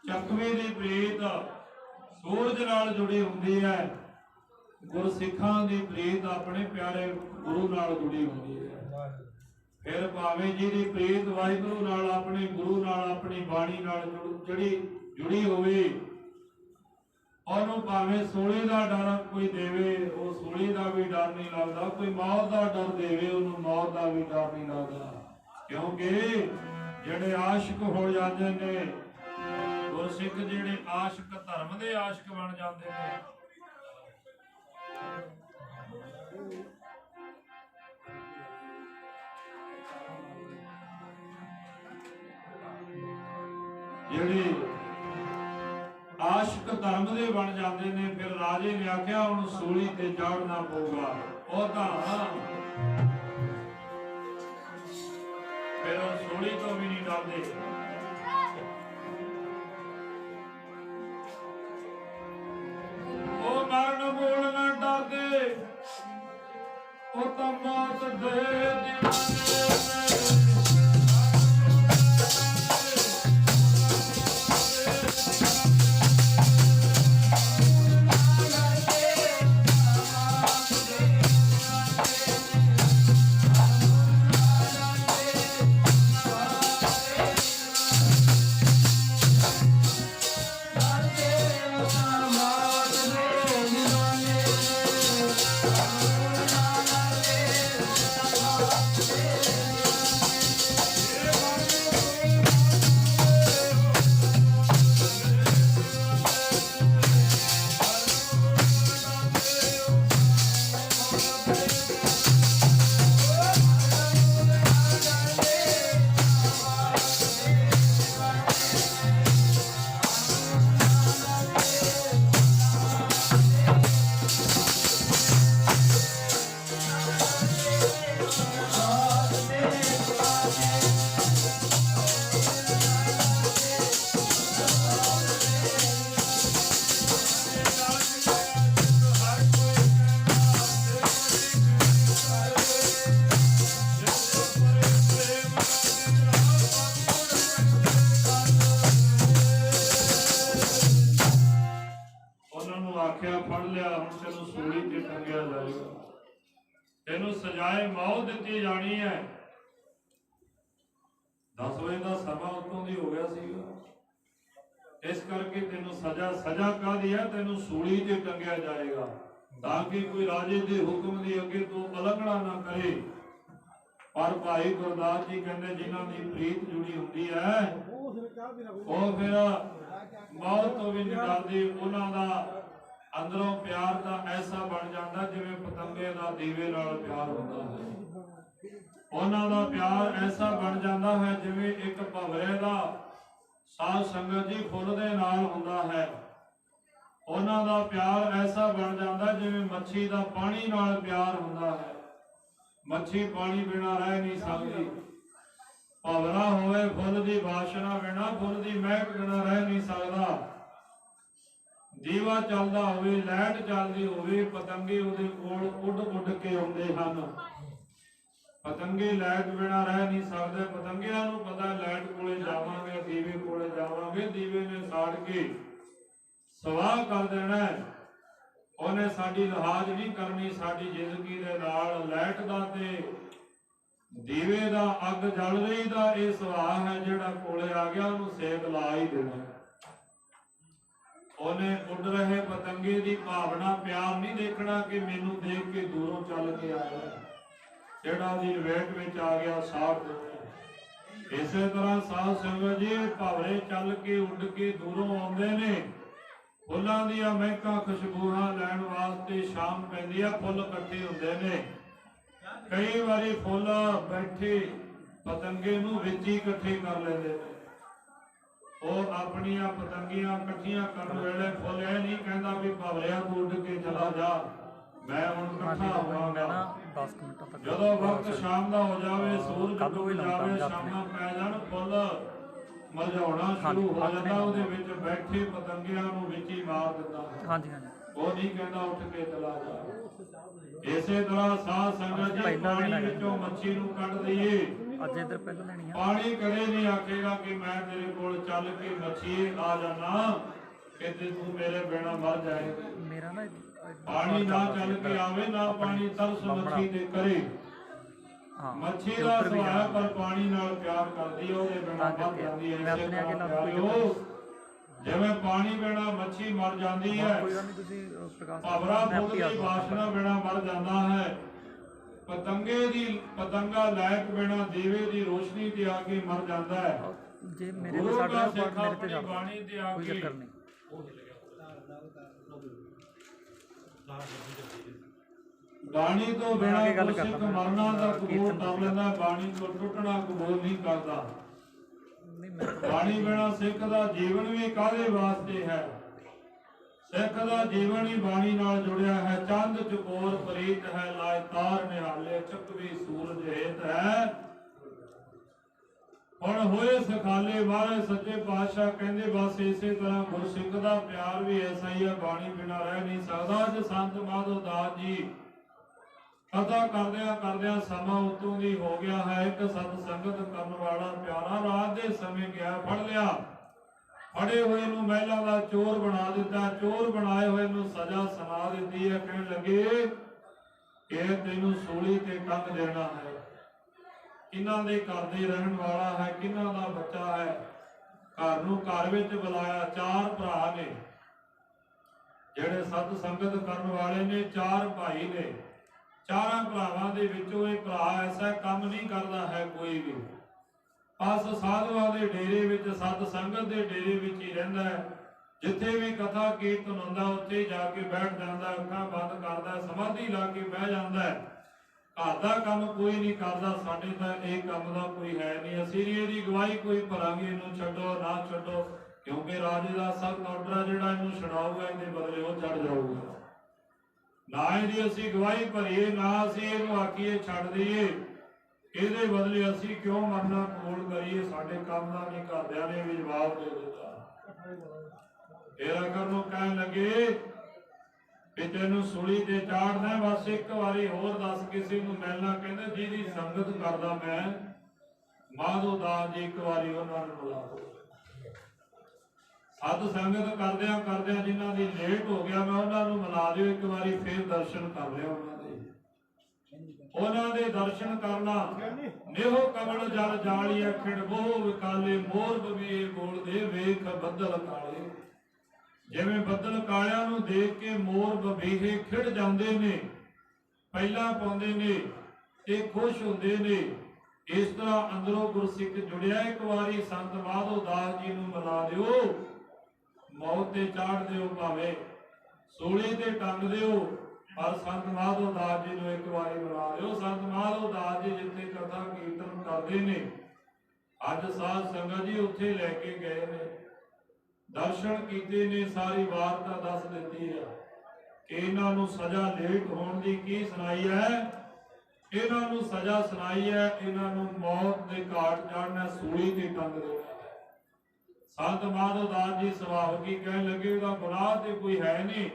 चकवी की प्रीत सूरज नाल जुड़ी हुंदी है, गुरसिखां दी प्रीत अपने प्यारे गुरु नाल जुड़ी हुंदी है। फिर भावें जी दी प्रीत वाहिगुरु नाल, अपने गुरु नाल, अपनी बाणी नाल जुड़ी होवे, और भावें सूली का डर कोई देवे, वो सूली का भी डर नहीं लगता, कोई मौत का डर देवे, उन्होंने मौत का भी डर नहीं लगता। क्योंकि जिहड़े आशिक हो जाते ने, गुरसिख जिहड़े आशिक धर्म दे आशिक बन जाते हैं। जिहड़े आशिक धर्म दे बन जाते हैं, फिर राजे ने आख्या हुण सूली ते चढ़ना पऊगा। वो तां फिर सूली तो भी नहीं डरदे। मरण मूल न डरदे, ओ तां मौत दे दीवाने। Yeah. आख्या फड़ लिया हुण तेनों सूली ते टंगिया जाएगा, तेनों सजाए मौत दी जानी है। 10 वजे का समा उत्तों दी हो गया सीगा, इस करके तेनों सजा काहदी है, तेनों सूली ते टंगिया जाएगा ताकि कोई राजे दे हुक्म दी अगे तो उलंघना ना करे। पर भाई गुरदास जी कहते जिन्हां दी प्रीत जुड़ी हुंदी है वो फिर मौत तो भी नहीं डरदी, उन्हां दा अंदरों प्यार दा ऐसा बन जाता जिवें पतंगे दा दीवे नाल प्यार हुंदा है। उन्हां दा प्यार ऐसा बन जाता है जिवें एक भवरे दा साध संगत जी फुल दे नाल हुंदा है। उन्हां दा प्यार ऐसा बन जाता जिवें मच्छी दा पानी नाल प्यार हुंदा है। मच्छी पानी बिना रह नहीं सकती, भवरा होवे फुल दी वासना बिना, फुल दी महक बिना रह नहीं सकता। दीवा चलदा होवे, लाइट चलदी होवे, पतंगे उहदे कोल उड़ उड़ के आउंदे हन। पतंगे लाइट बिना रह नहीं सकते। पतंगियां नूं पता लाइट कोले जावांगे, दीवे कोले जावांगे, दीवे ने साड़ के सवाह कर देना है। उन्हें साडी लिहाज नहीं करनी, साडी जिंदगी दे नाल लाइट दा ते दीवे दा अग जल रही दा ये सुभाव है। जिहड़ा कोले आ गया उन्हें सेक ला ही देना। उन्हें उड़ रहे पतंगे की भावना प्यार नहीं देखना कि मैनू देख के दूरों चल के आया, जिहड़ा दी लपेट विच आ गया साड़ देना। इस तरह साध संगत जी भावरे चल के उड़ के दूरों आउंदे ने। फुल्लां दियां महकां खुशबूहां लैण वास्ते शाम पैंदी है, फुल इकट्ठे हुंदे ने। कई बारी फुल बैठे पतंगे नूं विच ही इकट्ठे कर लैंदे ने। ਉਹ ਆਪਣੀਆਂ ਪਤੰਗੀਆਂ ਇਕੱਠੀਆਂ ਕਰਨ ਵੇਲੇ ਫੁੱਲ ਇਹ ਨਹੀਂ ਕਹਿੰਦਾ ਵੀ ਭਵਰਿਆ ਤੂੰ ਉੱਡ ਕੇ ਚਲਾ ਜਾ, ਮੈਂ ਹੁਣ ਇਕੱਠਾ ਹੋਵਾਂਗਾ। ਜਦੋਂ ਵਕਤ ਸ਼ਾਮ ਦਾ ਹੋ ਜਾਵੇ, ਸੂਰਜ ਡੁੱਬ ਜਾਵੇ, ਸ਼ਾਮਾਂ ਪੈ ਜਾਣ, ਫੁੱਲ ਮਝਾਉਣਾ ਸ਼ੁਰੂ ਹੋ ਜਾਂਦਾ, ਉਹਦੇ ਵਿੱਚ ਬੈਠੇ ਪਤੰਗਿਆਂ ਨੂੰ ਵਿੱਚ ਹੀ ਮਾਰ ਦਿੰਦਾ। ਉਹ ਨਹੀਂ ਕਹਿੰਦਾ ਉੱਠ ਕੇ ਚਲਾ ਜਾ। ਇਸੇ ਤਰ੍ਹਾਂ ਸਾਧ ਸੰਗਤ ਜੀ ਪਾਣੀ ਵਿੱਚੋਂ ਮੱਛੀ ਨੂੰ ਕੱਢ ਦਈਏ। पानी कदे नहीं आखेगा कि मैं तेरे कोल चल के मच्छी आ जाना कि तू मेरे बिना मर जाएगा। पानी ना चल के आवे, ना पानी तरस मच्छी ते करे। मच्छी दा सुभाव पर पानी नाल प्यार करदी है, ओदे बिना मर जांदी है। इसे तरह प्यारिओ जिवें पानी बिना मच्छी मर जाती है, भवरा फुल दी वासना बिना मर जाता है, पतंगे दी पतंगा लाइट बिना दीवे दी रोशनी ते आके मर जाता है। जे मेरे ते साडा मेरे ते जा बाणी ते आके बाणी तो बिना सिख मरना दा कबूल कर लेंदा, बाणी तो टुटना कबूल नहीं करता। बाणी बिना सिख दा जीवन भी काहदे वास्ते है? सिख दा जीवन ही बाणी नाल जुड़िया है। चंद चकोर प्रीत है, लाए तार निहाले, चकवी सूरज हेत है। हुण होए सखाले महाराज सच्चे पातशाह कहंदे बस इसे तरह गुरसिख दा प्यार भी ऐसा ही है, बाणी बिना रह नहीं सकदा। अज संत माधो दास जी कथा करदियां समा उत्तों दी हो गया है। एक सत संगत करन वाला प्यारा रात दे समय गया, फड़ लिया, फड़े हुए नूं महलां दा चोर बना दिता, चोर बनाए हुए नूं सजा सुना दी है। कहण लगे कि तैनूं सूली ते टंग देना है। किन्हां दे घर दे रहण वाला है, किन्हां दा बच्चा है। घर नूं घर विच बुलाया, 4 भरा ने जिहड़े सत संगत करन वाले ने, 4 भाई ने। 4 भरावां दे विचों एक भरा ऐसा काम नहीं करदा है कोई भी, बस साधुआं दे डेरे विच सत संगत दे डेरे विच ही रहिंदा है। जिथे भी कथा कीर्तन हुंदा उत्थे जाके बैठ जांदा, अखां बंद करदा, समाधि ला के बह जांदा है। घर दा काम कोई नहीं करदा, साडे तां इह काम दा कोई है नहीं। असीं इहदी गवाही कोई भरांगे, इहनूं छड्डो ना छड्डो, क्योंकि राजे दा सख्त ऑर्डर है, जिहड़ा इहनूं छड़ाऊगा इहदे बदले वो चढ़ जाऊगा। ना इहदी असीं गवाही भरीए, ना असीं इहनूं आखीए छड्ड दईए, ਇਹਦੇ बदले असी क्यों मरना कबूल करिए, साडे काम का नहीं। घरदियां ने भी जवाब दे दिता। फिर अगर नूं कहण लगे कि तैनूं सूली ते चाढ़ना, बस एक बारी होर दस किसी नूं मिलना। कहंदे जिहदी संगत करदा मैं माधो दास जी, एक बारी उन्हां नूं मिला दो। ਸਤ ਸੰਗਤ ਕਰਦਿਆਂ ਕਰਦਿਆਂ ਜਿਨ੍ਹਾਂ ਦੀ ਲੇਟ ਹੋ ਗਿਆ, ਮੈਂ ਉਹਨਾਂ ਨੂੰ ਮਿਲਾ ਦਿਓ ਇੱਕ ਵਾਰੀ, ਫੇਰ ਦਰਸ਼ਨ ਕਰ ਲਿਓ ਉਹਨਾਂ ਦੇ ਦਰਸ਼ਨ ਕਰਨਾ। ਨਿਹੋ ਕਮਲ ਜਲ ਜਾਲੀਐ ਖਿੜ ਬਹੁ ਵਿਕਾਲੇ, ਮੋਰ ਬਵੀਏ ਬੋਲਦੇ ਵੇਖ ਬੱਦਲ ਕਾਲੇ। ਜਿਵੇਂ ਬੱਦਲ ਕਾਲਿਆਂ ਨੂੰ ਦੇਖ ਕੇ ਮੋਰ ਬਵੀਹੇ ਖਿੜ ਜਾਂਦੇ ਨੇ, ਪਹਿਲਾਂ ਪਾਉਂਦੇ ਨੇ ਤੇ ਖੁਸ਼ ਹੁੰਦੇ ਨੇ, ਇਸ ਤਰ੍ਹਾਂ ਅੰਦਰੋਂ ਗੁਰਸਿੱਖ ਜੁੜਿਆ। ਇੱਕ ਵਾਰੀ ਸੰਤ ਮਾਧੋ ਦਾਸ ਜੀ ਨੂੰ ਮਿਲਾ ਦਿਓ, ਮੌਤ ਤੇ ਚਾੜ ਦਿਓ, ਭਾਵੇਂ ਸੂਲੀ ਤੇ ਟੰਗ ਦਿਓ, ਪਰ ਸੰਤ ਮਾਧੋ ਦਾਸ ਜੀ ਨੂੰ ਇੱਕ ਵਾਰੀ ਮਿਲਾ ਦਿਓ। ਸੰਤ ਮਾਧੋ ਦਾਸ ਜੀ ਜਿੱਥੇ ਕਥਾ ਕੀਰਤਨ ਕਰਦੇ ਨੇ, ਅੱਜ ਸਾਧ ਸੰਗਤ ਜੀ ਉੱਥੇ ਲੈ ਕੇ ਗਏ ਨੇ, ਦਰਸ਼ਨ ਕੀਤੇ ਨੇ, ਸਾਰੀ ਵਾਰਤਾ ਦੱਸ ਦਿੱਤੀ ਹੈ ਕਿ ਇਹਨਾਂ ਨੂੰ ਸਜ਼ਾ ਲੇਟ ਹੋਣ ਦੀ ਕੀ ਸੁਣਾਈ ਹੈ, ਇਹਨਾਂ ਨੂੰ ਸਜ਼ਾ ਸੁਣਾਈ ਹੈ, ਇਹਨਾਂ ਨੂੰ ਮੌਤ ਦੇ ਘਾਟ ਚੜ੍ਹਨਾ, ਸੂਲੀ ਤੇ ਟੰਗ ਦੇਣਾ। ਸੰਤ ਮਾਧੋ ਦਾਸ ਜੀ ਸੁਭਾਵਿਕ ਹੀ ਕਹਿਣ ਲੱਗੇ, ਉਹਦਾ ਗੁਨਾਹ ਤੇ ਕੋਈ ਹੈ ਨਹੀਂ,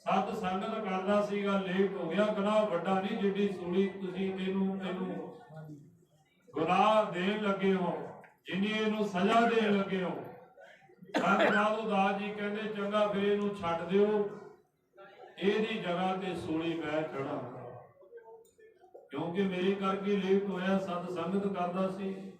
ਸਤ ਸੰਗਤ ਕਰਦਾ ਸੀਗਾ, ਲੇਟ ਹੋ ਗਿਆ, ਗੁਨਾਹ ਵੱਡਾ ਨਹੀਂ, ਜਿੱਡੀ ਸੂਲੀ ਤੁਸੀਂ ਇਹਨੂੰ ਗੁਨਾਹ ਦੇਣ ਲੱਗੇ ਹੋ, ਜਿੰਨੀ ਇਹਨੂੰ ਸਜ਼ਾ ਦੇਣ ਲੱਗੇ ਹੋ। ਸੰਤ ਮਾਧੋ ਦਾਸ ਜੀ ਕਹਿੰਦੇ, ਚੰਗਾ ਫਿਰ ਇਹਨੂੰ ਛੱਡ ਦਿਓ, ਇਹਦੀ ਜਗ੍ਹਾ ਤੇ ਸੂਲੀ ਮੈਂ ਚੜਾਂਗਾ, ਕਿਉਂਕਿ ਮੇਰੀ ਕਰਕੇ ਲੇਟ ਹੋਇਆ, ਸਤ ਸੰਗਤ ਕਰਦਾ ਸੀ,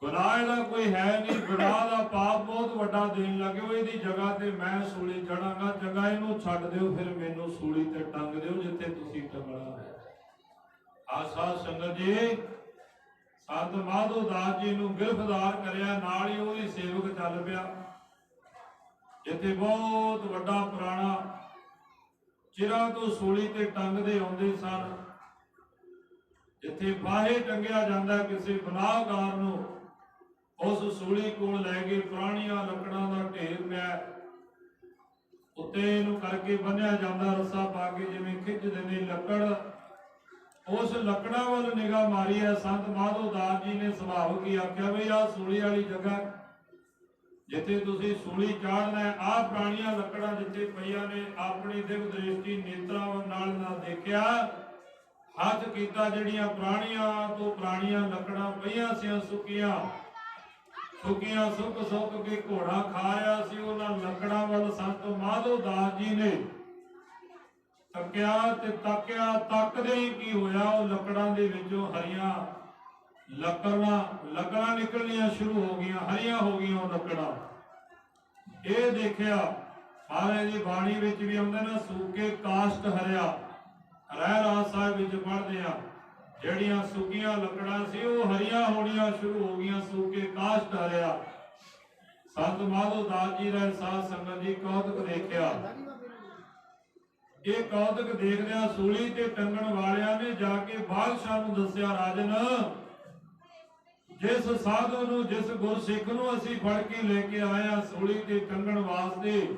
ਗੁਨਾਹ ਇਹਦਾ ਕੋਈ ਹੈ ਨਹੀਂ, ਗੁਨਾਹ ਦਾ ਪਾਪ ਬਹੁਤ ਵੱਡਾ ਦੇਣ ਲੱਗੇ ਹੋ, ਇਹਦੀ ਜਗ੍ਹਾ ਤੇ ਮੈਂ ਸੂਲੀ ਚੜਾਂਗਾ, ਚੰਗਾ ਇਹਨੂੰ ਛੱਡ ਦਿਓ, ਫਿਰ ਮੈਨੂੰ ਸੂਲੀ ਤੇ ਟੰਗ ਦਿਓ ਜਿੱਥੇ ਤੁਸੀਂ ਟੰਗਣਾ ਹੈ। ਆਸਾ ਸੰਗਤ ਜੀ, ਸੰਤ ਮਾਧੋ ਦਾਸ ਜੀ ਨੂੰ ਗ੍ਰਿਫਤਾਰ ਕਰਿਆ, ਨਾਲ ਹੀ ਉਹਦੀ ਸੇਵਕ ਚੱਲ ਪਿਆ, ਜਿੱਥੇ ਬਹੁਤ ਵੱਡਾ ਪੁਰਾਣਾ ਚਿਰਾਂ ਤੋਂ ਸੂਲੀ ਤੇ ਟੰਗਦੇ ਆਉਂਦੇ ਸਨ, ਜਿੱਥੇ ਬਾਹੇ ਟੰਗਿਆ ਜਾਂਦਾ ਕਿਸੇ ਗੁਨਾਹਗਾਰ ਨੂੰ, ਉਸ ਸੂਲੀ ਕੋਲ ਲੈ ਕੇ ਪੁਰਾਣੀਆਂ ਲੱਕੜਾਂ ਦਾ ਢੇਰ ਪਿਆ, ਉੱਤੇ ਇਹਨੂੰ ਕਰਕੇ ਬੰਨਿਆ ਜਾਂਦਾ, ਰੱਸਾ ਪਾ ਕੇ ਜਿਵੇਂ ਖਿੱਚਦੇ ਨੇ ਲੱਕੜ, ਉਸ ਲੱਕੜਾਂ ਵੱਲ ਨਿਗਾਹ ਮਾਰੀ ਹੈ। ਸੰਤ ਮਾਧੋ ਦਾਸ ਜੀ ਨੇ ਸੁਭਾਵਿਕ ਹੀ ਆਖਿਆ, ਵੀ ਆਹ ਸੂਲੀ ਵਾਲੀ ਜਗ੍ਹਾ ਜਿੱਥੇ ਤੁਸੀਂ ਸੂਲੀ ਚਾੜਨਾ ਹੈ, ਆਹ ਪੁਰਾਣੀਆਂ ਲੱਕੜਾਂ ਜਿੱਥੇ ਪਈਆਂ ਨੇ, ਆਪਣੀ ਦਿਵ ਦ੍ਰਿਸ਼ਟੀ ਨੇਤਰਾਂ ਨਾਲ ਨਾ ਦੇਖਿਆ, ਹੱਥ ਕੀਤਾ, ਜਿਹੜੀਆਂ ਪੁਰਾਣੀਆਂ ਤੋਂ ਪੁਰਾਣੀਆਂ ਲੱਕੜਾਂ ਪਈਆਂ ਸੀ, ਸੁੱਕੀਆਂ ਸੁੱਕ ਕੇ ਘੋੜਾ ਖਾ ਰਿਹਾ ਸੀ, ਉਹਨਾਂ ਲੱਕੜਾਂ ਵੱਲ ਸੰਤ ਮਾਧੋ ਦਾਸ ਜੀ ਨੇ ਤੱਕਿਆ ਤੇ ਤੱਕਦੇ ਹੀ ਕੀ ਹੋਇਆ, ਉਹ ਲੱਕੜਾਂ ਦੇ ਵਿੱਚੋਂ ਹਰੀਆਂ ਲੱਕੜਾਂ ਨਿਕਲਣੀਆਂ ਸ਼ੁਰੂ ਹੋ ਗਈਆਂ, ਹਰੀਆਂ ਹੋ ਗਈਆਂ ਉਹ ਲੱਕੜਾਂ। ਇਹ ਦੇਖਿਆ, ਮਹਾਰਾਜ ਦੀ ਬਾਣੀ ਵਿੱਚ ਵੀ ਆਉਂਦਾ ਨਾ, ਸੂਕੇ ਕਾਸ਼ਟ ਹਰਿਆ, ਰਹਿਰਾਸ ਸਾਹਿਬ ਵਿੱਚ ਪੜ੍ਹਦੇ ਆ, ਜਿਹੜੀਆਂ ਸੁੱਕੀਆਂ ਲੱਕੜਾਂ ਸੀ ਉਹ ਹਰੀਆਂ ਹੋਣੀਆਂ ਸ਼ੁਰੂ ਹੋ ਗਈਆਂ, ਸੂਕੇ ਕਾਸ਼ਟ ਹਰਿਆ। ਸੰਤ ਮਾਧੋ ਦਾਸ ਜੀ ਦਾ ਸਾਧ ਸੰਗਤ ਜੀ ਕੌਤਕ ਦੇਖਿਆ। ਇਹ ਕੌਤਕ ਦੇਖਦਿਆਂ ਸੂਲੀ ਤੇ ਟੰਗਣ ਵਾਲਿਆਂ ਨੇ ਜਾ ਕੇ ਬਾਦਸ਼ਾਹ ਨੂੰ ਦੱਸਿਆ, ਰਾਜਨ, ਜਿਸ ਸਾਧੂ ਨੂੰ, ਜਿਸ ਗੁਰਸਿੱਖ ਨੂੰ ਅਸੀਂ ਫੜ ਕੇ ਲੈ ਕੇ ਆਏ ਆ ਸੂਲੀ ਤੇ ਟੰਗਣ ਵਾਸਤੇ,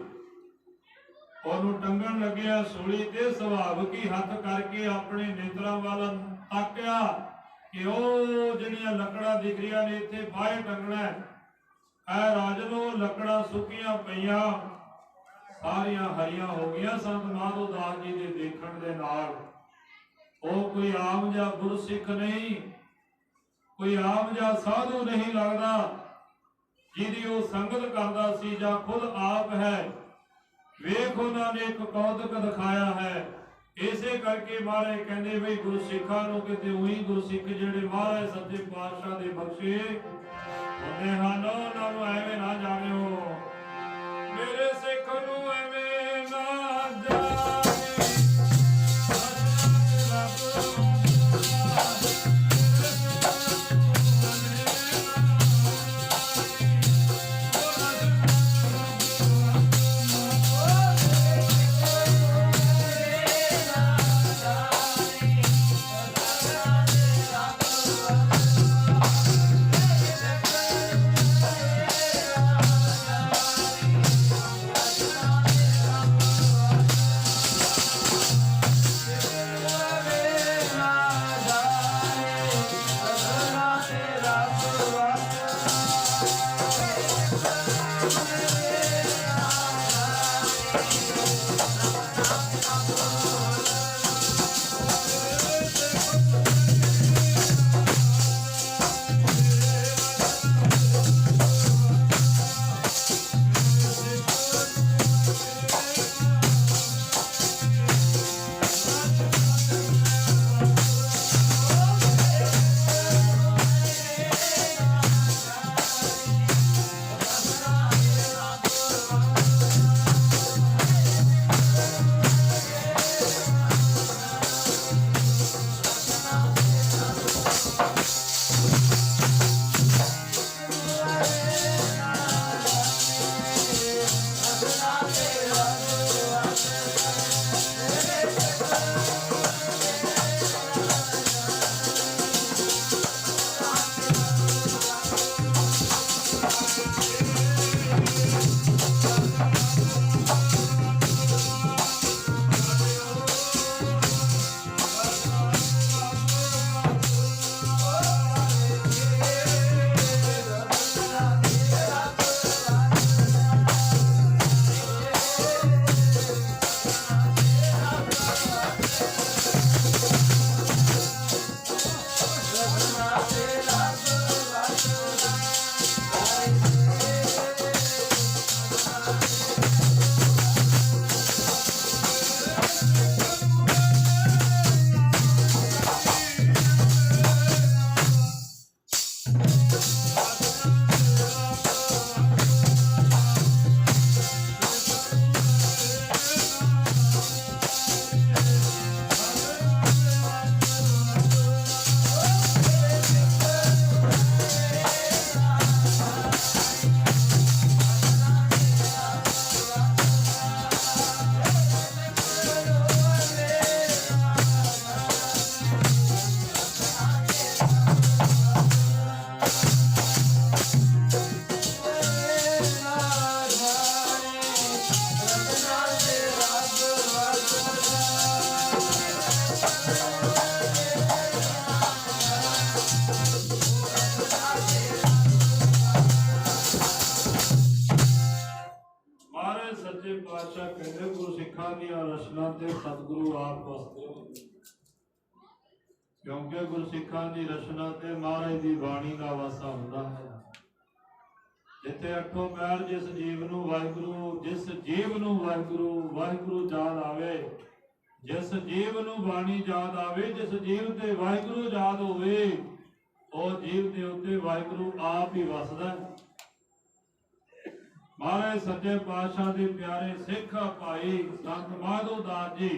ਉਹਨੂੰ ਟੰਗਣ ਲੱਗਿਆ ਸੂਲੀ ਤੇ, ਸੁਭਾਵਿਕ ਹੀ ਹੱਥ ਕਰਕੇ ਆਪਣੇ ਨੇਤਰਾਂ ਵੱਲ ਤਾਕਿਆ ਕਿ ਉਹ ਜਿਹੜੀਆਂ ਲੱਕੜਾਂ ਦਿਖ ਰਹੀਆਂ ਨੇ, ਇੱਥੇ ਬਾਹਰ ਟੰਗਣਾ ਹੈ। ਐ ਰਾਜਨ, ਉਹ ਲੱਕੜਾਂ ਸੁੱਕੀਆਂ ਪਈਆਂ, ਸਾਰੀਆਂ ਹਰੀਆਂ ਹੋ ਗਈਆਂ। ਸੰਤ ਮਾਧੋ ਦਾਸ ਜੀ ਦੇ ਦੇਖਣ ਦੇ ਨਾਲ ਉਹ ਕੋਈ ਆਮ ਜਿਹਾ ਗੁਰਸਿੱਖ ਨਹੀਂ, ਕੋਈ ਆਮ ਜਿਹਾ ਸਾਧੂ ਨਹੀਂ ਲੱਗਦਾ, ਜਿਹਦੀ ਉਹ ਸੰਗਤ ਕਰਦਾ ਸੀ ਜਾਂ ਖੁਦ ਆਪ ਹੈ। ਵੇਖ, ਉਹਨਾਂ ਨੇ ਇੱਕ ਕੌਤਕ ਦਿਖਾਇਆ ਹੈ। ਇਸੇ ਕਰਕੇ ਮਹਾਰਾਜ ਕਹਿੰਦੇ, ਬਈ ਗੁਰਸਿੱਖਾਂ ਨੂੰ ਕਿਤੇ ਉਹੀ ਗੁਰਸਿੱਖ ਜਿਹੜੇ ਮਹਾਰਾਜ ਸੱਚੇ ਪਾਤਸ਼ਾਹ ਦੇ ਬਖਸ਼ੇ ਹੁੰਦੇ ਹਨ, ਉਹਨਾਂ ਨੂੰ ਐਵੇਂ ਨਾ ਜਾਣਿਓ, ਮੇਰੇ ਸਿੱਖ ਨੂੰ ਐਵੇਂ ਨਾ ਜਾਣਿਓ। सच्चे पातशाह कहते गुरसिखां दीआं रचना ते सतगुरु आप वसदे होंदे, क्योंकि गुरसिखां दी रचना ते महाराज दी बाणी दा वासा हुंदा है। जिथे अठों पैर जिस जीव नूं वाहिगुरू, जिस जीव नूं वाहिगुरू वाहिगुरू याद आवे, जिस जीव नूं बाणी याद आवे, जिस जीव ते वाहिगुरू याद होवे, ओ जीव दे उत्ते वाहिगुरू आप ही वसदा है। महाराज सच्चे पातशाह दे प्यारे सिख भाई संत माधो दास जी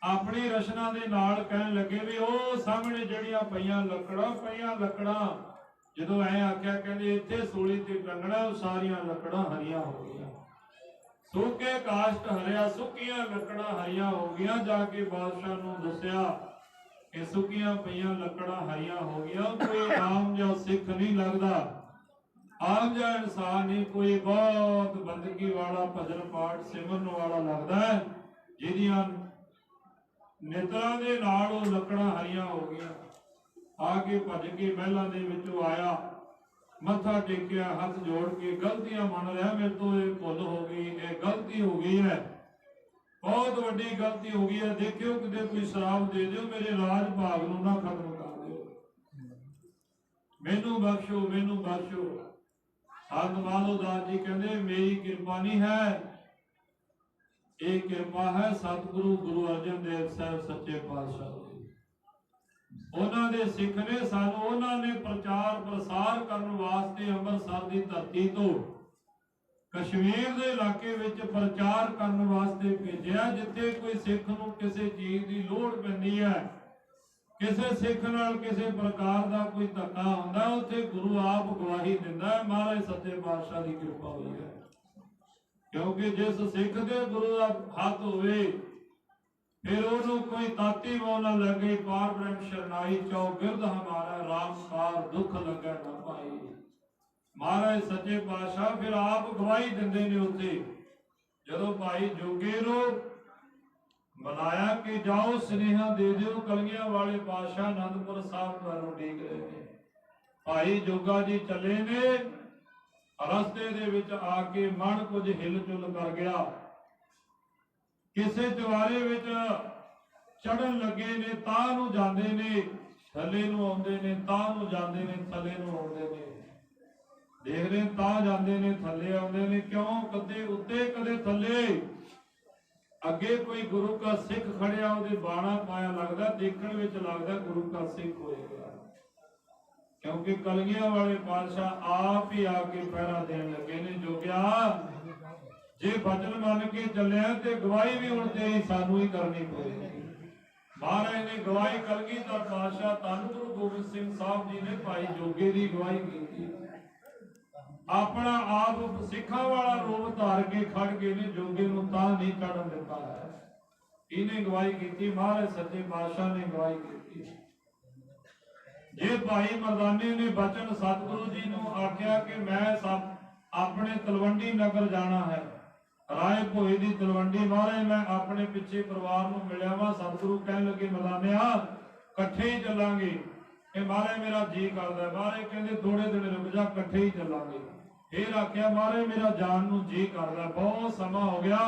अपनी रचना दे नाल कहन लगे भी ओ सामने जड़ियां पईयां लकड़ां जदों ऐ आख्या कहंदे इत्थे सूली ते टंगना सारियां लकड़ां हरियां हो गईयां, सूखे काष्ट हरिया सुक्कियां लकड़ां हरियां हो गईयां। जाके बादशाह नूं दस्सिया कि सुक्कियां पईयां लकड़ां हरियां हो गईयां। कोई आम जिहा सिख नहीं लगदा, आम जिहा इंसान नहीं, कोई बहुत बंदगी वाला भजन पाठ सिमरन वाला लगता है, जिहदियां नेत्रां दे नाल ओह लकड़ां हरियां हो गईयां। आके भज के महलां दे विचों आया, मत्था टेकिया, हथ जोड़ के गलतियां मन रहा, मेरे तो ये भुल हो गई, ये गलती हो गई है, बहुत वड्डी गलती हो गई है। देखियो किते कोई शराब दे दिओ, मेरे राज भाग नूं ना खत्म कर दिओ, मैनू बख्शो, मैनू बख्शो। संत माधो दास जी कहते मेरी कृपा नहीं है, ये कृपा है सतगुरु गुरु अर्जन देव साहब सच्चे पातशाह जी। उन्हां दे सिख ने सानू उन्हां ने प्रचार प्रसार करने वास्ते अंमृतसर की धरती तो कश्मीर के इलाके विच प्रचार करने वास्ते भेजिया। जिथे कोई सिख नूं किसी चीज की लोड़ पैंदी है, किसी सिख नाल किसी प्रकार का कोई धक्का हुंदा, उत्थे गुरु आप गवाही दिंदा है। महाराज सच्चे पातशाह की कृपा हुई है, क्योंकि जिस सिख दे गुरु का हाथ होवे फिर उन्होंने कोई ताती मोह न लगे, पार ब्रह्म शरणाई चौ गिरद हमारा राम कार दुख लगे न पाई। महाराज सच्चे पातशाह फिर आप गवाही दिंदे ने उत्थे। जदों भाई जोगे नूं बुलाया कि जाओ स्नेहा दे दिओ, कलगियां वाले पातशाह आनंदपुर साहब तुहानूं उਡੀਕ रहे ने। भाई जोगा जी चले ने, रस्ते दे विच आके मन कुछ हिल चुल कर गया, किसे चवारे विच चढ़न लगे ने, तां नूं जांदे ने, थल्ले नूं आउंदे ने, तां नूं जांदे ने, थल्ले नूं आउंदे ने, देख रहे तां जांदे ने, थल्ले आउंदे ने। क्यों? कदे उत्ते कदे थल्ले। अगे कोई गुरु का सिख खड़िया, उहदे बाणा पाया लगदा, देखण विच लगदा गुरु का सिख होएगा, क्योंकि कलगियां वाले पातशाह आप ही आके पहरा देन लगे ने। जोगिया जे बचन मन के चलिया ते गवाही भी हुण तेरी सानू ही करनी पवेगी। महाराज ने गवाही कलगीधर पातशाह धन गुरु गोबिंद सिंह साहब जी ने भाई जोगे की गवाही की, अपना आप सिखा वाला रूप धार के खड़ के ने जोगे नूं तां नहीं चढ़न दिता है। इन्हें गवाही की, महाराज सच्चे पातशाह ने गवाही की। जे भाई मरदाने ने बचन सतगुरु जी नूं आख्या कि मैं सब अपने तलवंडी नगर जाना है, राय भोई दी तलवंडी, महाराज मैं अपने पिछे परिवार नूं मिलिया वा। सतगुरु कहन लगे मरदानिया कट्ठे ही चलांगे। महाराज मेरा जी करदा है। महाराज कहंदे थोड़े दिन रुक जा, कट्ठे ही चलांगे। फिर आख्या महाराज मेरा जान नूं जी करदा, बहुत समा हो गया,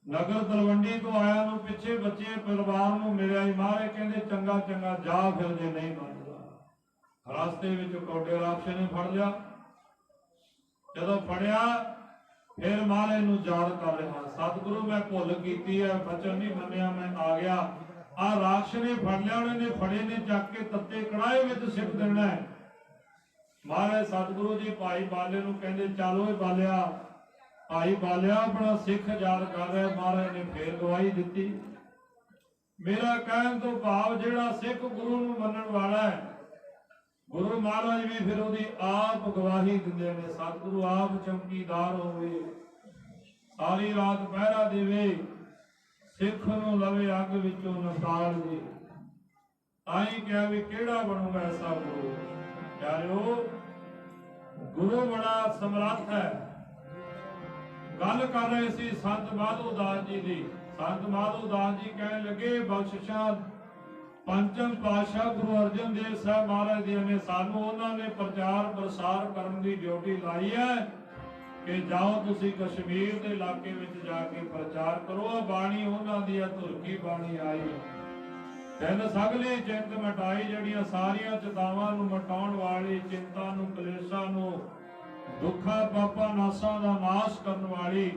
नगर तलवंडी तो आया नूं पिछे बच्चे परिवार नूं मिलिया ही। महाराज कहंदे चंगा चंगा जा फिर जे नहीं मनदा। रास्ते विच कौडे राक्षस ने फड़ लिया, जदों फड़िया फिर महाराज नूं याद कर रहा, सतगुरु मैं भुल कीती है, बचन नहीं मन्निया, मैं आ गया। आ राक्षस ने फड़ लिया, उन्होंने फड़े ने चक के तत्ते कड़ाहे विच सिट देना है। महाराज सतगुरु जी भाई बाले नूं कहंदे चलो बालिया, भाई बालिया अपना सिख याद कर रहा। महाराज ने फिर गवाही दी। मेरा कहण तो भाव जिहड़ा सिख गुरु नूं मनण वाला है, गुरु महाराज भी फिर उहदी आप गवाही दिंदे ने। सतगुरु आप चौकीदार होवे, सारी रात पहरा देवे, सिख नूं लवे अग विचों नसाल जी। ताई कहा भी केड़ा बनूगा ऐसा गुरु। प्यारिओ गुरु बड़ा समर्थ है। गल कर रहे सी संत माधो दास जी दी। संत माधो दास जी कहने लगे बख्शिशां पंचम पातशाह गुरु अर्जन देव साहब महाराज जी ने सानू उन्होंने प्रचार प्रसार करने की ड्यूटी लाई है। ਕਿ ਜਾਓ ਤੁਸੀਂ ਕਸ਼ਮੀਰ ਦੇ ਇਲਾਕੇ ਵਿੱਚ ਜਾ ਕੇ ਪ੍ਰਚਾਰ ਕਰੋ। ਬਾਣੀ ਉਹਨਾਂ ਦੀ ਧੁਰਕੀ ਬਾਣੀ ਆਈ, ਤਿੰਨ ਸਗਲੀ ਚਿੰਤ ਮਿਟਾਈ, ਜਿਹੜੀਆਂ ਸਾਰੀਆਂ ਚਿੰਤਾਵਾਂ ਨੂੰ ਮਿਟਾਉਣ ਵਾਲੀ, ਚਿੰਤਾ ਨੂੰ, ਕਲੇਸ਼ਾਂ ਨੂੰ, ਦੁੱਖਾਂ ਪਾਪਾਂ ਨਾਸਾਂ ਦਾ ਨਾਸ਼ ਕਰਨ ਵਾਲੀ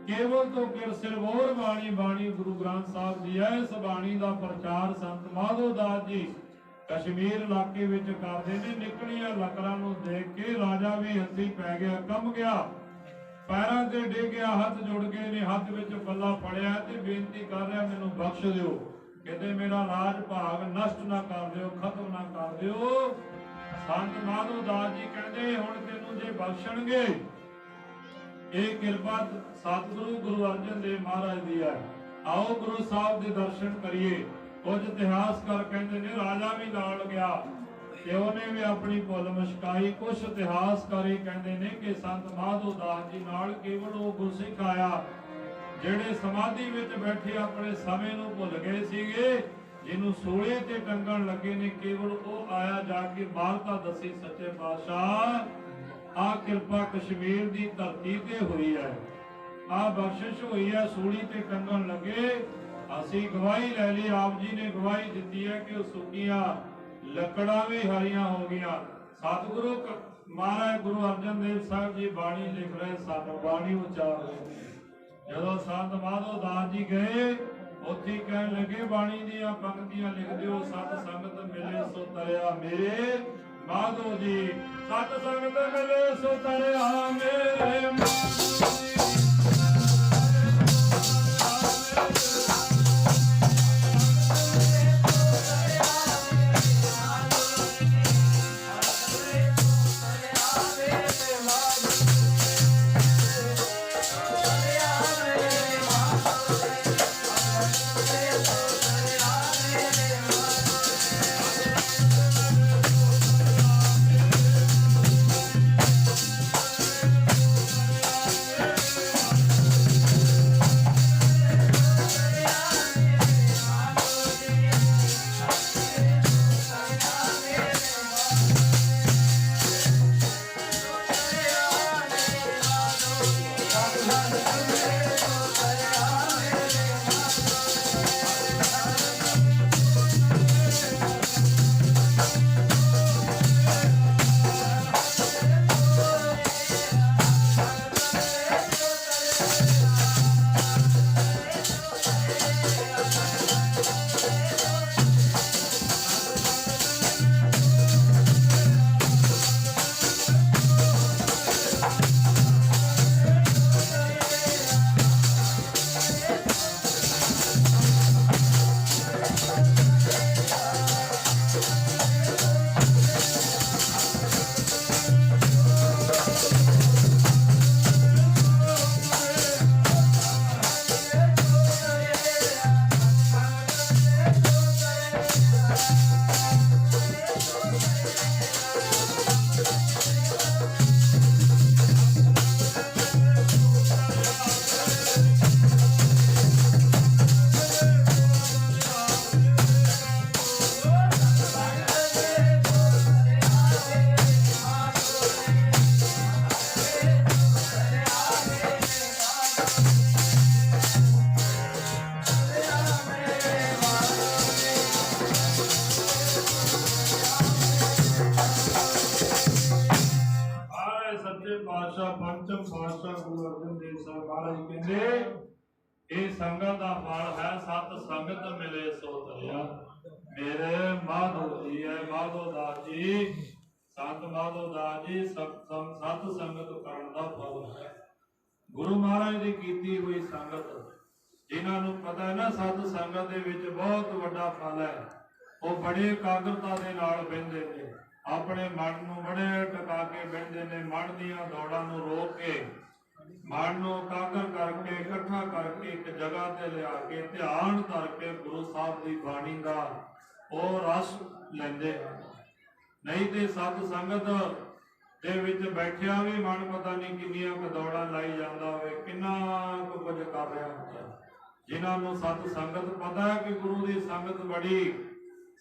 ਕੇਵਲ ਤੋਂ ਕਿਰ ਸਿਰਵੋਰ ਬਾਣੀ, ਬਾਣੀ ਗੁਰੂ ਗ੍ਰੰਥ ਸਾਹਿਬ ਜੀ ਹੈ। ਇਸ ਬਾਣੀ ਦਾ ਪ੍ਰਚਾਰ ਸੰਤ ਮਾਧੋ ਦਾਸ ਜੀ ਕਸ਼ਮੀਰ ਇਲਾਕੇ ਵਿੱਚ ਕਰਦੇ ਨੇ। ਨਿਕਲੀਆਂ ਲੱਕੜਾਂ ਨੂੰ ਦੇਖ ਕੇ ਰਾਜਾ ਵੀ ਹੱਥੀ ਪੈ ਗਿਆ, ਕੰਬ ਗਿਆ, ਪੈਰਾਂ ਤੇ ਡਿੱਗ ਗਿਆ, ਹੱਥ ਜੁੜ ਗਏ ਨੇ, ਹੱਥ ਵਿੱਚ ਪੱਲਾ ਫੜਿਆ ਤੇ ਬੇਨਤੀ ਕਰ ਰਿਹਾ, ਮੈਨੂੰ ਬਖਸ਼ ਦਿਓ, ਕਿਤੇ ਮੇਰਾ ਰਾਜ ਭਾਗ ਨਸ਼ਟ ਨਾ ਕਰ ਦਿਓ, ਖਤਮ ਨਾ ਕਰ ਦਿਓ। ਸੰਤ ਮਾਧੋ ਦਾਸ ਜੀ ਕਹਿੰਦੇ ਹੁਣ ਤੈਨੂੰ ਜੇ ਬਖਸ਼ਣਗੇ, ਇਹ ਕਿਰਪਾ ਸਤਿਗੁਰੂ ਗੁਰੂ ਅਰਜਨ ਦੇਵ ਮਹਾਰਾਜ ਦੀ ਹੈ। ਆਓ ਗੁਰੂ ਸਾਹਿਬ ਦੇ ਦਰਸ਼ਨ ਕਰੀਏ। ਕੁਝ ਇਤਿਹਾਸਕਾਰ ਕਹਿੰਦੇ ਨੇ ਰਾਜਾ ਵੀ ਨਾਲ ਗਿਆ ਤੇ ਉਹਨੇ ਵੀ ਆਪਣੀ ਭੁੱਲ ਮੁਸ਼ਕਾਈ। ਕੁਝ ਇਤਿਹਾਸਕਾਰੀ ਕਹਿੰਦੇ ਨੇ ਕਿ ਸੰਤ ਮਾਧੋ ਦਾਸ ਜੀ ਨਾਲ ਕੇਵਲ ਉਹ ਗੁਰਸਿੱਖ ਆਇਆ ਜਿਹੜੇ ਸਮਾਧੀ ਵਿੱਚ ਬੈਠੇ ਆਪਣੇ ਸਮੇਂ ਨੂੰ ਭੁੱਲ ਗਏ ਸੀਗੇ, ਜਿਹਨੂੰ ਸੂਲੇ ਤੇ ਟੰਗਣ ਲੱਗੇ ਨੇ, ਕੇਵਲ ਉਹ ਆਇਆ ਜਾ ਕੇ ਵਾਰਤਾ ਦੱਸੀ ਸੱਚੇ ਪਾਤਸ਼ਾਹ ਆ ਕਿਰਪਾ ਕਸ਼ਮੀਰ ਦੀ ਧਰਤੀ ਤੇ ਹੋਈ ਹੈ, ਆ ਬਖਸ਼ਿਸ਼ ਹੋਈ ਹੈ, ਸੂਲੀ ਤੇ ਟੰਗਣ ਲੱਗੇ। ਅਸੀਂ ਗਵਾਹੀ ਲੈ ਲਈ, ਆਪ ਜੀ ਨੇ ਗਵਾਹੀ ਦਿੱਤੀ ਹੈ ਕਿ ਉਹ ਸੁੱਕੀਆਂ ਲੱਕੜਾਂ ਵੀ ਹਰੀਆਂ ਹੋ ਗਈਆਂ। ਸਤਿਗੁਰੂ ਮਹਾਰਾਜ ਗੁਰੂ ਅਰਜਨ ਦੇਵ ਸਾਹਿਬ ਜੀ ਬਾਣੀ ਲਿਖ ਰਹੇ, ਸਾਨੂੰ ਬਾਣੀ ਉਚਾਰ ਰਹੇ। ਜਦੋਂ ਸੰਤ ਮਾਧੋ ਦਾਸ ਜੀ ਗਏ, ਉੱਥੇ ਕਹਿਣ ਲੱਗੇ ਬਾਣੀ ਦੀਆਂ ਪੰਕਤੀਆਂ ਲਿਖ ਦਿਓ। ਸਤ ਸੰਗਤ ਮਿਲੇ ਸੋ ਤਰਿਆ ਮੇਰੇ ਮਾਧੋ ਜੀ, ਸਤ ਸੰਗਤ ਮਿਲੇ ਸੋ ਤਰਿਆ ਮੇਰੇ ਮਾਧੋ ਜੀ। ਪੰਚਮ ਪਾਤਸ਼ਾਹ ਗੁਰੂ ਅਰਜਨ ਦੇਵ ਸਾਹਿਬ ਮਹਾਰਾਜ ਕਹਿੰਦੇ ਇਹ ਸੰਗਤ ਦਾ ਫਲ ਹੈ, ਸਤ ਸੰਗਤ ਮਿਲੇ ਸੋ ਤਰਿਆ ਮੇਰੇ ਮਾਧੋ ਜੀ ਹੈ। ਮਾਧੋ ਦਾਸ ਜੀ, ਸੰਤ ਮਾਧੋ ਦਾਸ ਜੀ ਸਤ ਸੰਗਤ ਕਰਨ ਦਾ ਫਲ ਹੈ। ਗੁਰੂ ਮਹਾਰਾਜ ਦੀ ਕੀਤੀ ਹੋਈ ਸੰਗਤ, ਜਿਨ੍ਹਾਂ ਨੂੰ ਪਤਾ ਹੈ ਨਾ ਸਤ ਸੰਗਤ ਦੇ ਵਿੱਚ ਬਹੁਤ ਵੱਡਾ ਫਲ ਹੈ, ਉਹ ਬੜੇ ਇਕਾਗਰਤਾ ਦੇ ਨਾਲ ਬਹਿੰਦੇ ਨੇ, ਆਪਣੇ ਮਨ ਨੂੰ ਬੜੇ ਟਿਕਾ ਕੇ ਬਹਿੰਦੇ ਨੇ, ਮਨ ਦੀਆਂ ਦੌੜਾਂ ਨੂੰ ਰੋਕ ਕੇ, ਮਨ ਨੂੰ ਇਕਾਗਰ ਕਰਕੇ, ਇਕੱਠਾ ਕਰਕੇ ਇੱਕ ਜਗ੍ਹਾ ਤੇ ਲਿਆ ਕੇ ਧਿਆਨ ਕਰਕੇ ਗੁਰੂ ਸਾਹਿਬ ਦੀ ਬਾਣੀ ਦਾ ਉਹ ਰਸ ਲੈਂਦੇ ਹਨ। ਨਹੀਂ ਤੇ ਸਤ ਸੰਗਤ ਦੇ ਵਿੱਚ ਬੈਠਿਆ ਵੀ ਮਨ ਪਤਾ ਨਹੀਂ ਕਿੰਨੀਆਂ ਕੁ ਦੌੜਾਂ ਲਾਈ ਜਾਂਦਾ ਹੋਵੇ, ਕਿੰਨਾ ਕੁ ਕੁਝ ਕਰ ਰਿਹਾ ਹੁੰਦਾ। ਜਿਨ੍ਹਾਂ ਨੂੰ ਸਤ ਸੰਗਤ ਪਤਾ ਹੈ ਕਿ ਗੁਰੂ ਦੀ ਸੰਗਤ ਬੜੀ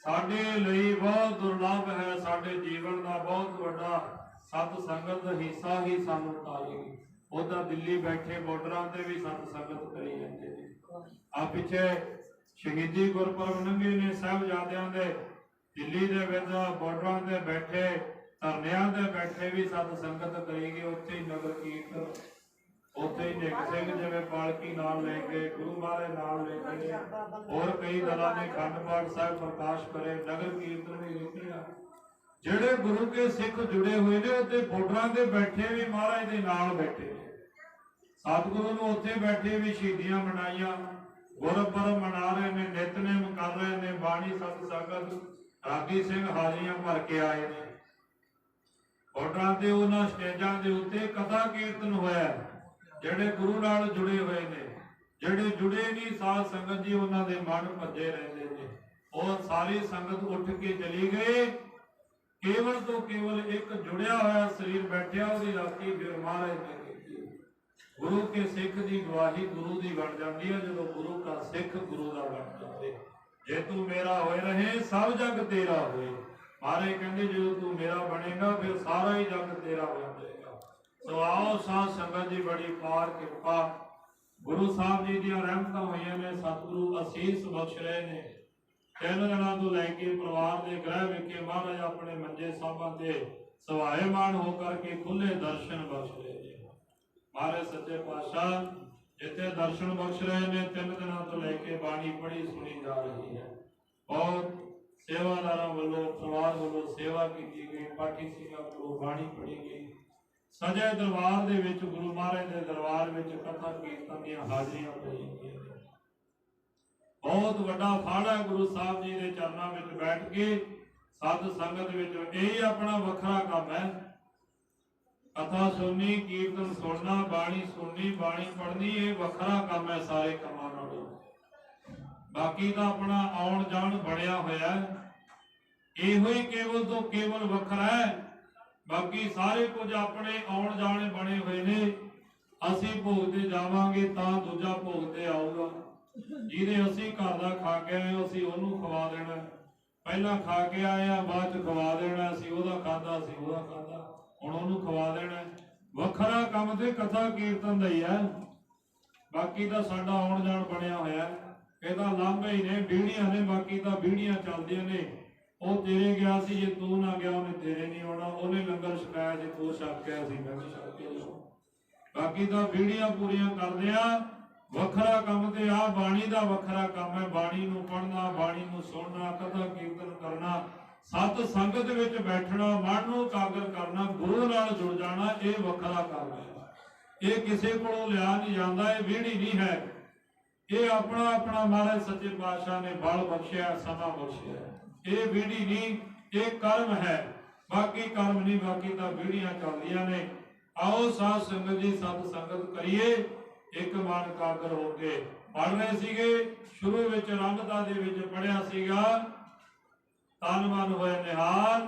ਸਾਡੇ ਲਈ ਬਹੁਤ ਦੁਰਲੱਭ ਹੈ, ਸਾਡੇ ਜੀਵਨ ਦਾ ਬਹੁਤ ਵੱਡਾ ਸਤ ਸੰਗਤ ਹਿੱਸਾ ਹੀ ਸਾਨੂੰ ਤਾਰੇਗੀ। ਉਹਦਾ ਦਿੱਲੀ ਬੈਠੇ ਬਾਰਡਰਾਂ ਤੇ ਵੀ ਸਤ ਸੰਗਤ ਕਰੀ ਜਾਂਦੇ ਨੇ। ਆ ਪਿੱਛੇ ਸ਼ਹੀਦੀ ਗੁਰਪੁਰਬ ਲੰਘੇ ਨੇ ਸਾਹਿਬਜ਼ਾਦਿਆਂ ਦੇ, ਦਿੱਲੀ ਦੇ ਵਿੱਚ ਬਾਰਡਰਾਂ ਤੇ ਬੈਠੇ, ਧਰਨਿਆਂ ਤੇ ਬੈਠੇ ਵੀ ਸਤ ਸੰਗਤ ਕਰੀ ਗਏ। ਉੱਥੇ ਹੀ ਨਗਰ ਕੀਰਤਨ, ਉੱਥੇ ਹੀ ਨਿੱਘ ਸਿੰਘ ਜਿਵੇਂ ਪਾਲਕੀ ਨਾਲ ਲੈ ਕੇ, ਗੁਰੂ ਮਹਾਰਾਜ ਨਾਲ ਲੈ ਕੇ, ਹੋਰ ਕਈ ਦਲਾਂ ਨੇ ਖੰਡ ਪਾਠ ਸਾਹਿਬ ਪ੍ਰਕਾਸ਼ ਕਰੇ, ਨਗਰ ਕੀਰਤਨ ਵੀ ਨਿਕਲਿਆ। ਜਿਹੜੇ ਗੁਰੂ ਕੇ ਸਿੱਖ ਜੁੜੇ ਹੋਏ ਨੇ ਉੱਥੇ ਬਾਰਡਰਾਂ ਤੇ ਬੈਠੇ ਵੀ ਮਹਾਰਾਜ ਦੇ ਨਾਲ ਬੈਠੇ ਨੇ। ਸਤਿਗੁਰੂ ਨੂੰ ਉੱਥੇ ਬੈਠੇ ਵੀ ਸ਼ਹੀਦੀਆਂ ਮਨਾਈਆਂ, ਗੁਰਪੁਰਬ ਮਨਾ ਰਹੇ ਨੇ, ਨਿਤਨੇਮ ਕਰ ਰਹੇ ਨੇ, ਬਾਣੀ ਸਤ ਸੰਗਤ, ਰਾਗੀ ਸਿੰਘ ਹਾਜ਼ਰੀਆਂ ਭਰ ਕੇ ਆਏ ਨੇ। ਬਾਰਡਰਾਂ ਤੇ ਉਹਨਾਂ ਸਟੇਜਾਂ ਦੇ ਉੱਤੇ ਕਥਾ ਕੀਰਤਨ ਹੋਇਆ। ਜਿਹੜੇ ਗੁਰੂ ਨਾਲ ਜੁੜੇ ਹੋਏ ਨੇ, ਜਿਹੜੇ ਜੁੜੇ ਨਹੀਂ ਸਾਧ ਸੰਗਤ ਜੀ, ਉਹਨਾਂ ਦੇ ਮਨ ਭੱਜੇ ਰਹਿੰਦੇ ਨੇ। ਉਹ ਸਾਰੀ ਸੰਗਤ ਉੱਠ ਕੇ ਚਲੀ ਗਈ। ਕੇਵਲ ਤੋਂ ਕੇਵਲ ਇੱਕ ਜੁੜਿਆ ਹੋਇਆ ਸਰੀਰ ਬੈਠਿਆ, ਉਹਦੀ ਰਾਖੀ ਫਿਰ ਮਹਾਰਾਜ ਨੇ ਕੀਤੀ। ਗੁਰੂ ਕੇ ਸਿੱਖ ਦੀ ਗਵਾਹੀ ਗੁਰੂ ਦੀ ਬਣ ਜਾਂਦੀ ਹੈ ਜਦੋਂ ਗੁਰੂ ਦਾ ਸਿੱਖ ਗੁਰੂ ਦਾ ਬਣ ਜਾਂਦੇ। ਜੇ ਤੂੰ ਮੇਰਾ ਹੋਏ ਰਹੇ ਸਭ ਜਗ ਤੇਰਾ ਹੋਏ। ਮਹਾਰਾਜ ਕਹਿੰਦੇ ਜਦੋਂ ਤੂੰ ਮੇਰਾ ਬਣੇਗਾ ਫਿਰ ਸਾਰਾ ਹੀ ਜਗ ਤੇਰਾ ਬਣ ਜਾਏਗਾ। ਸੋ ਆਓ ਸਾਧ ਸੰਗਤ ਜੀ, ਬੜੀ ਪਾਰ ਕਿਰਪਾ ਗੁਰੂ ਸਾਹਿਬ ਜੀ ਦੀਆਂ ਰਹਿਮਤਾਂ ਹੋਈਆਂ ਨੇ। ਸਤਿਗੁਰੂ ਅਸੀਸ ਬਖਸ਼ ਰਹੇ ਨੇ। 3 ਦਿਨਾਂ ਤੋਂ ਲੈ ਕੇ ਪਰਿਵਾਰ ਦੇ ਗ੍ਰਹਿ ਵਿਖੇ ਮਹਾਰਾਜ ਆਪਣੇ ਮੰਜੇ ਸਾਹਿਬਾਂ ਤੇ ਸਵਾਏਮਾਨ ਹੋ ਕਰਕੇ ਖੁੱਲੇ ਦਰਸ਼ਨ ਬਖਸ਼ ਰਹੇ ਨੇ। ਮਹਾਰਾਜ ਸੱਚੇ ਪਾਤਸ਼ਾਹ ਜਿੱਥੇ ਦਰਸ਼ਨ ਬਖਸ਼ ਰਹੇ ਨੇ, 3 ਦਿਨਾਂ ਤੋਂ ਲੈ ਕੇ ਬਾਣੀ ਪੜ੍ਹੀ ਸੁਣੀ ਜਾ ਰਹੀ ਹੈ। ਬਹੁਤ ਸੇਵਾਦਾਰਾਂ ਵੱਲੋਂ, ਪਰਿਵਾਰ ਵੱਲੋਂ ਸੇਵਾ ਕੀਤੀ ਗਈ, ਪਾਠੀ ਸਿੰਘਾਂ ਕੋਲੋਂ ਬਾਣੀ ਪੜ੍ਹੀ ਗਈ। ਸਜੇ ਦਰਬਾਰ ਦੇ ਵਿੱਚ, ਗੁਰੂ ਮਹਾਰਾਜ ਦੇ ਦਰਬਾਰ ਵਿੱਚ ਕਥਾ ਕੀਰਤਨ ਦੀਆਂ ਹਾਜ਼ਰੀਆਂ ਪਈਆਂ ਗਈਆਂ। ਬਹੁਤ ਵੱਡਾ ਫਾੜਾ ਗੁਰੂ ਸਾਹਿਬ ਜੀ ਦੇ ਚਰਨਾਂ ਵਿੱਚ ਬੈਠ ਕੇ ਸਤ ਸੰਗਤ ਵਿੱਚ। ਇਹ ਆਪਣਾ ਵੱਖਰਾ ਕੰਮ ਹੈ। ਕਥਾ ਸੁਣਨੀ, ਕੀਰਤਨ ਸੁਣਨਾ, ਬਾਣੀ ਸੁਣਨੀ, ਬਾਣੀ ਪੜ੍ਹਨੀ, ਇਹ ਵੱਖਰਾ ਕੰਮ ਹੈ ਸਾਰੇ ਕੰਮਾਂ ਨਾਲੋਂ। ਬਾਕੀ ਤਾਂ ਆਪਣਾ ਆਉਣ ਜਾਣ ਬਣਿਆ ਹੋਇਆ, ਇਹੋ ਹੀ ਕੇਵਲ ਤੋਂ ਕੇਵਲ ਵੱਖਰਾ ਹੈ। ਬਾਕੀ ਸਾਰੇ ਕੁਝ ਆਪਣੇ ਆਉਣ ਜਾਣੇ ਬਣੇ ਹੋਏ ਨੇ। ਅਸੀਂ ਭੋਗ ਤੇ ਜਾਵਾਂਗੇ ਤਾਂ ਦੂਜਾ ਭੋਗ ਤੇ ਆਊਗਾ। ਜਿਹਦੇ ਅਸੀਂ ਘਰ ਦਾ ਖਾ ਕੇ ਆਏ ਅਸੀਂ ਉਹਨੂੰ ਖਵਾ ਦੇਣਾ। ਪਹਿਲਾਂ ਖਾ ਕੇ ਆਏ ਆ, ਬਾਅਦ ਚ ਖਵਾ ਦੇਣਾ। ਅਸੀਂ ਉਹਦਾ ਖਾਧਾ, ਅਸੀਂ ਉਹਦਾ ਖਾਧਾ, ਹੁਣ ਉਹਨੂੰ ਖਵਾ ਦੇਣਾ। ਵੱਖਰਾ ਕੰਮ ਤੇ ਕਥਾ ਕੀਰਤਨ ਦਾ ਹੀ ਹੈ। ਬਾਕੀ ਤਾਂ ਸਾਡਾ ਆਉਣ ਜਾਣ ਬਣਿਆ ਹੋਇਆ। ਇਹ ਤਾਂ ਲਾਂਭੇ ਹੀ ਨੇ, ਬੀੜੀਆਂ ਨੇ। ਬਾਕੀ ਤਾਂ ਬੀੜੀਆਂ ਚੱਲਦੀਆਂ ਨੇ। ਉਹ ਤੇਰੇ ਗਿਆ ਸੀ, ਜੇ ਤੂੰ ਨਾ ਗਿਆ ਉਹਨੇ ਤੇਰੇ ਨਹੀਂ ਆਉਣਾ। ਉਹਨੇ ਲੰਗਰ ਛਕਾਇਆ, ਜੇ ਤੂੰ ਛਕ ਕੇ ਸੀ ਮੈਂ ਵੀ ਛਕ ਕੇ ਲਿਆ। ਬਾਕੀ ਤਾਂ ਬੀੜੀਆਂ ਪੂਰੀਆਂ ਕਰਦੇ ਆ। ਵੱਖਰਾ ਕੰਮ ਤੇ ਆ ਬਾਣੀ ਦਾ ਵੱਖਰਾ ਕੰਮ ਹੈ। ਬਾਣੀ ਨੂੰ ਪੜ੍ਹਨਾ, ਬਾਣੀ ਨੂੰ ਸੁਣਨਾ, ਕਥਾ ਕੀਰਤਨ ਕਰਨਾ, ਸਤ ਸੰਗਤ ਵਿੱਚ ਬੈਠਣਾ, ਮਨ ਨੂੰ ਇਕਾਗਰ ਕਰਨਾ, ਗੁਰੂ ਨਾਲ ਜੁੜ ਜਾਣਾ, ਇਹ ਵੱਖਰਾ ਕੰਮ ਹੈ। ਇਹ ਕਿਸੇ ਕੋਲੋਂ ਲਿਆ ਨਹੀਂ ਜਾਂਦਾ। ਇਹ ਵਿਹੜੀ ਨਹੀਂ ਹੈ। ਇਹ ਆਪਣਾ ਆਪਣਾ ਮਹਾਰਾਜ ਸੱਚੇ ਪਾਤਸ਼ਾਹ ਨੇ ਬਲ ਬਖਸ਼ਿਆ, ਸਮਾਂ ਬਖਸ਼ਿਆ। ਇਹ ਵਿਹੜੀ ਨਹੀਂ, ਇਹ ਕਰਮ ਹੈ। ਬਾਕੀ ਕਰਮ ਨਹੀਂ, ਬਾਕੀ ਤਾਂ ਵਿਹੜੀਆਂ ਚੱਲਦੀਆਂ ਨੇ। ਆਓ ਸਾਧ ਸੰਗਤ ਜੀ, ਸਤ ਸੰਗਤ ਕਰੀਏ। ਇੱਕ ਮਨ ਇਕਾਗਰ ਹੋ ਕੇ ਪੜ੍ਹ ਰਹੇ ਸੀਗੇ। ਸ਼ੁਰੂ ਵਿੱਚ ਰੰਗਤਾ ਦੇ ਵਿੱਚ ਪੜ੍ਹਿਆ ਸੀਗਾ, ਤਨ ਮਨ ਹੋਏ ਨਿਹਾਲ,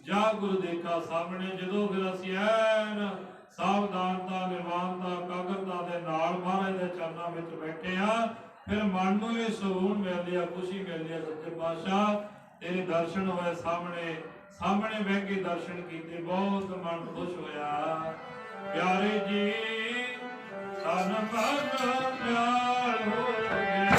ਜਾ ਗੁਰੂ ਦੇਖਾ ਸਾਹਮਣੇ। ਜਦੋਂ ਫਿਰ ਅਸੀਂ ਐਨ ਸਾਵਧਾਨਤਾ, ਨਿਰਵਾਨਤਾ, ਇਕਾਗਰਤਾ ਦੇ ਨਾਲ ਮਹਾਰਾਜ ਦੇ ਚਰਨਾਂ ਵਿੱਚ ਬੈਠੇ ਆ, ਫਿਰ ਮਨ ਨੂੰ ਵੀ ਸਕੂਨ ਮਿਲ ਲਿਆ, ਖੁਸ਼ੀ ਮਿਲ ਲਿਆ। ਸੱਚੇ ਪਾਤਸ਼ਾਹ ਤੇਰੇ ਦਰਸ਼ਨ ਹੋਏ ਸਾਹਮਣੇ, ਸਾਹਮਣੇ ਬਹਿ ਕੇ ਦਰਸ਼ਨ ਕੀਤੇ, ਬਹੁਤ ਮਨ ਖੁਸ਼ ਹੋਇਆ। ਪਿਆਰੇ ਜੀ ਤਨ ਮਨ ਪਿਆਰ ਹੋ ਗਿਆ।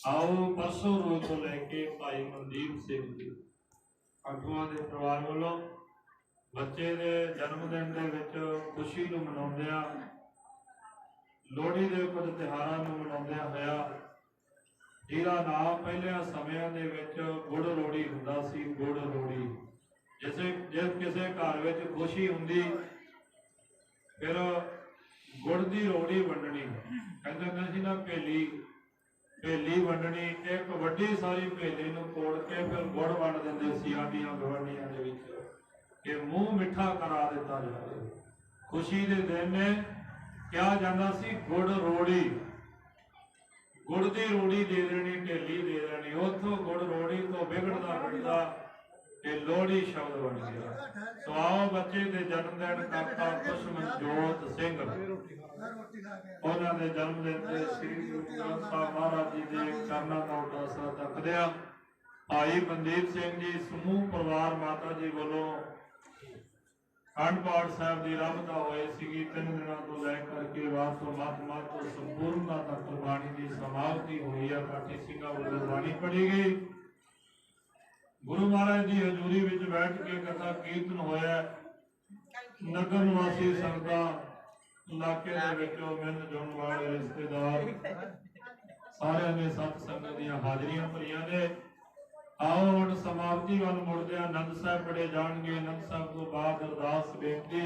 आओ परसों रोज तो लैके भाई मनदीप सिंह जी अगुआ के परिवार वालों बच्चे के जन्मदिन के विच खुशी नूं मनाउंदिआं लोहड़ी के कुछ त्योहारां नूं मनाउंदिआं होया जिहदा नाम पहलियां समयां दे विच गुड़ लोहड़ी हुंदा सी। गुड़ लोहड़ी जे किसी घर विच खुशी हुंदी फिर गुड़ की लोहड़ी वंडनी कहते हुंदे सी ना भेली वंडनी एक वड्डी सारी भेली नूं तोड़ के फिर गुड़ वंड दिंदे सी आंढियां गुआंढियां दे विच कि मूँह मिठा करा दिता जाए। खुशी दे दिन ने क्या जांदा सी गुड़ रोड़ी गुड़ की रोड़ी दे देनी ढेली दे देनी उथों गुड़ रोड़ी तो बिगड़दा बिगड़दा कि लोहड़ी शब्द बन गया। सो आओ बच्चे के जन्मदिन काका खुशमनजोत सिंह उन्होंने दे जन्मदिन ते श्री गुरु ग्रंथ साहिब महाराज जी के चरणों का उदासा तकदिया भाई मनदीप सिंह जी समूह परिवार माता जी वालों अखंड पाठ साहब की आरंभता होई सी। 3 दिनों तो लैकर के बाद तो मत तो संपूर्णता तक बाणी की समाप्ति हुई है। पाठी सिंघां वालों बाणी पढ़ी गई गुरु महाराज की हजूरी विच बैठ के कथा कीर्तन होया। नगर निवासी संगतां इलाके दे विचों मिल जुलण वाले रिश्तेदार सारिਆਂ ने सत संगत दी हाजरियां भरियां ने। आओ हुण समाप्ति वाल मुड़दे आनंद साहब पढ़े जाणगे। आनंद साहब तो बाद अरदास बेनती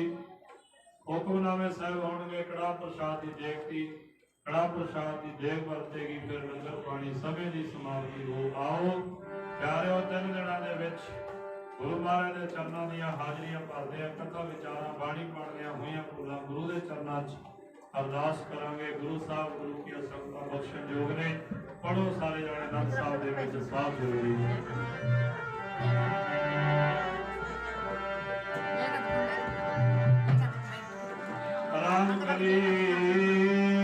हुक्मनामे साहब होणगे। कड़ा प्रसाद की देखती कड़ा प्रसाद की देख वरतेगी फिर लंगर पानी समय की समाप्ति हो। आओ प्यारे 3 दिनों के विच गुरु महाराज के चरणों दी हाजरियां भरदे कथा विचारां बाणी पढ़दियां होइयां भुलां गुरु के चरणों च अरदास करांगे। गुरु साहब गुरु की संगतां बख्शण योग ने। पढ़ो सारे जाने आनंद साहब दे विच साथ जोड़ी।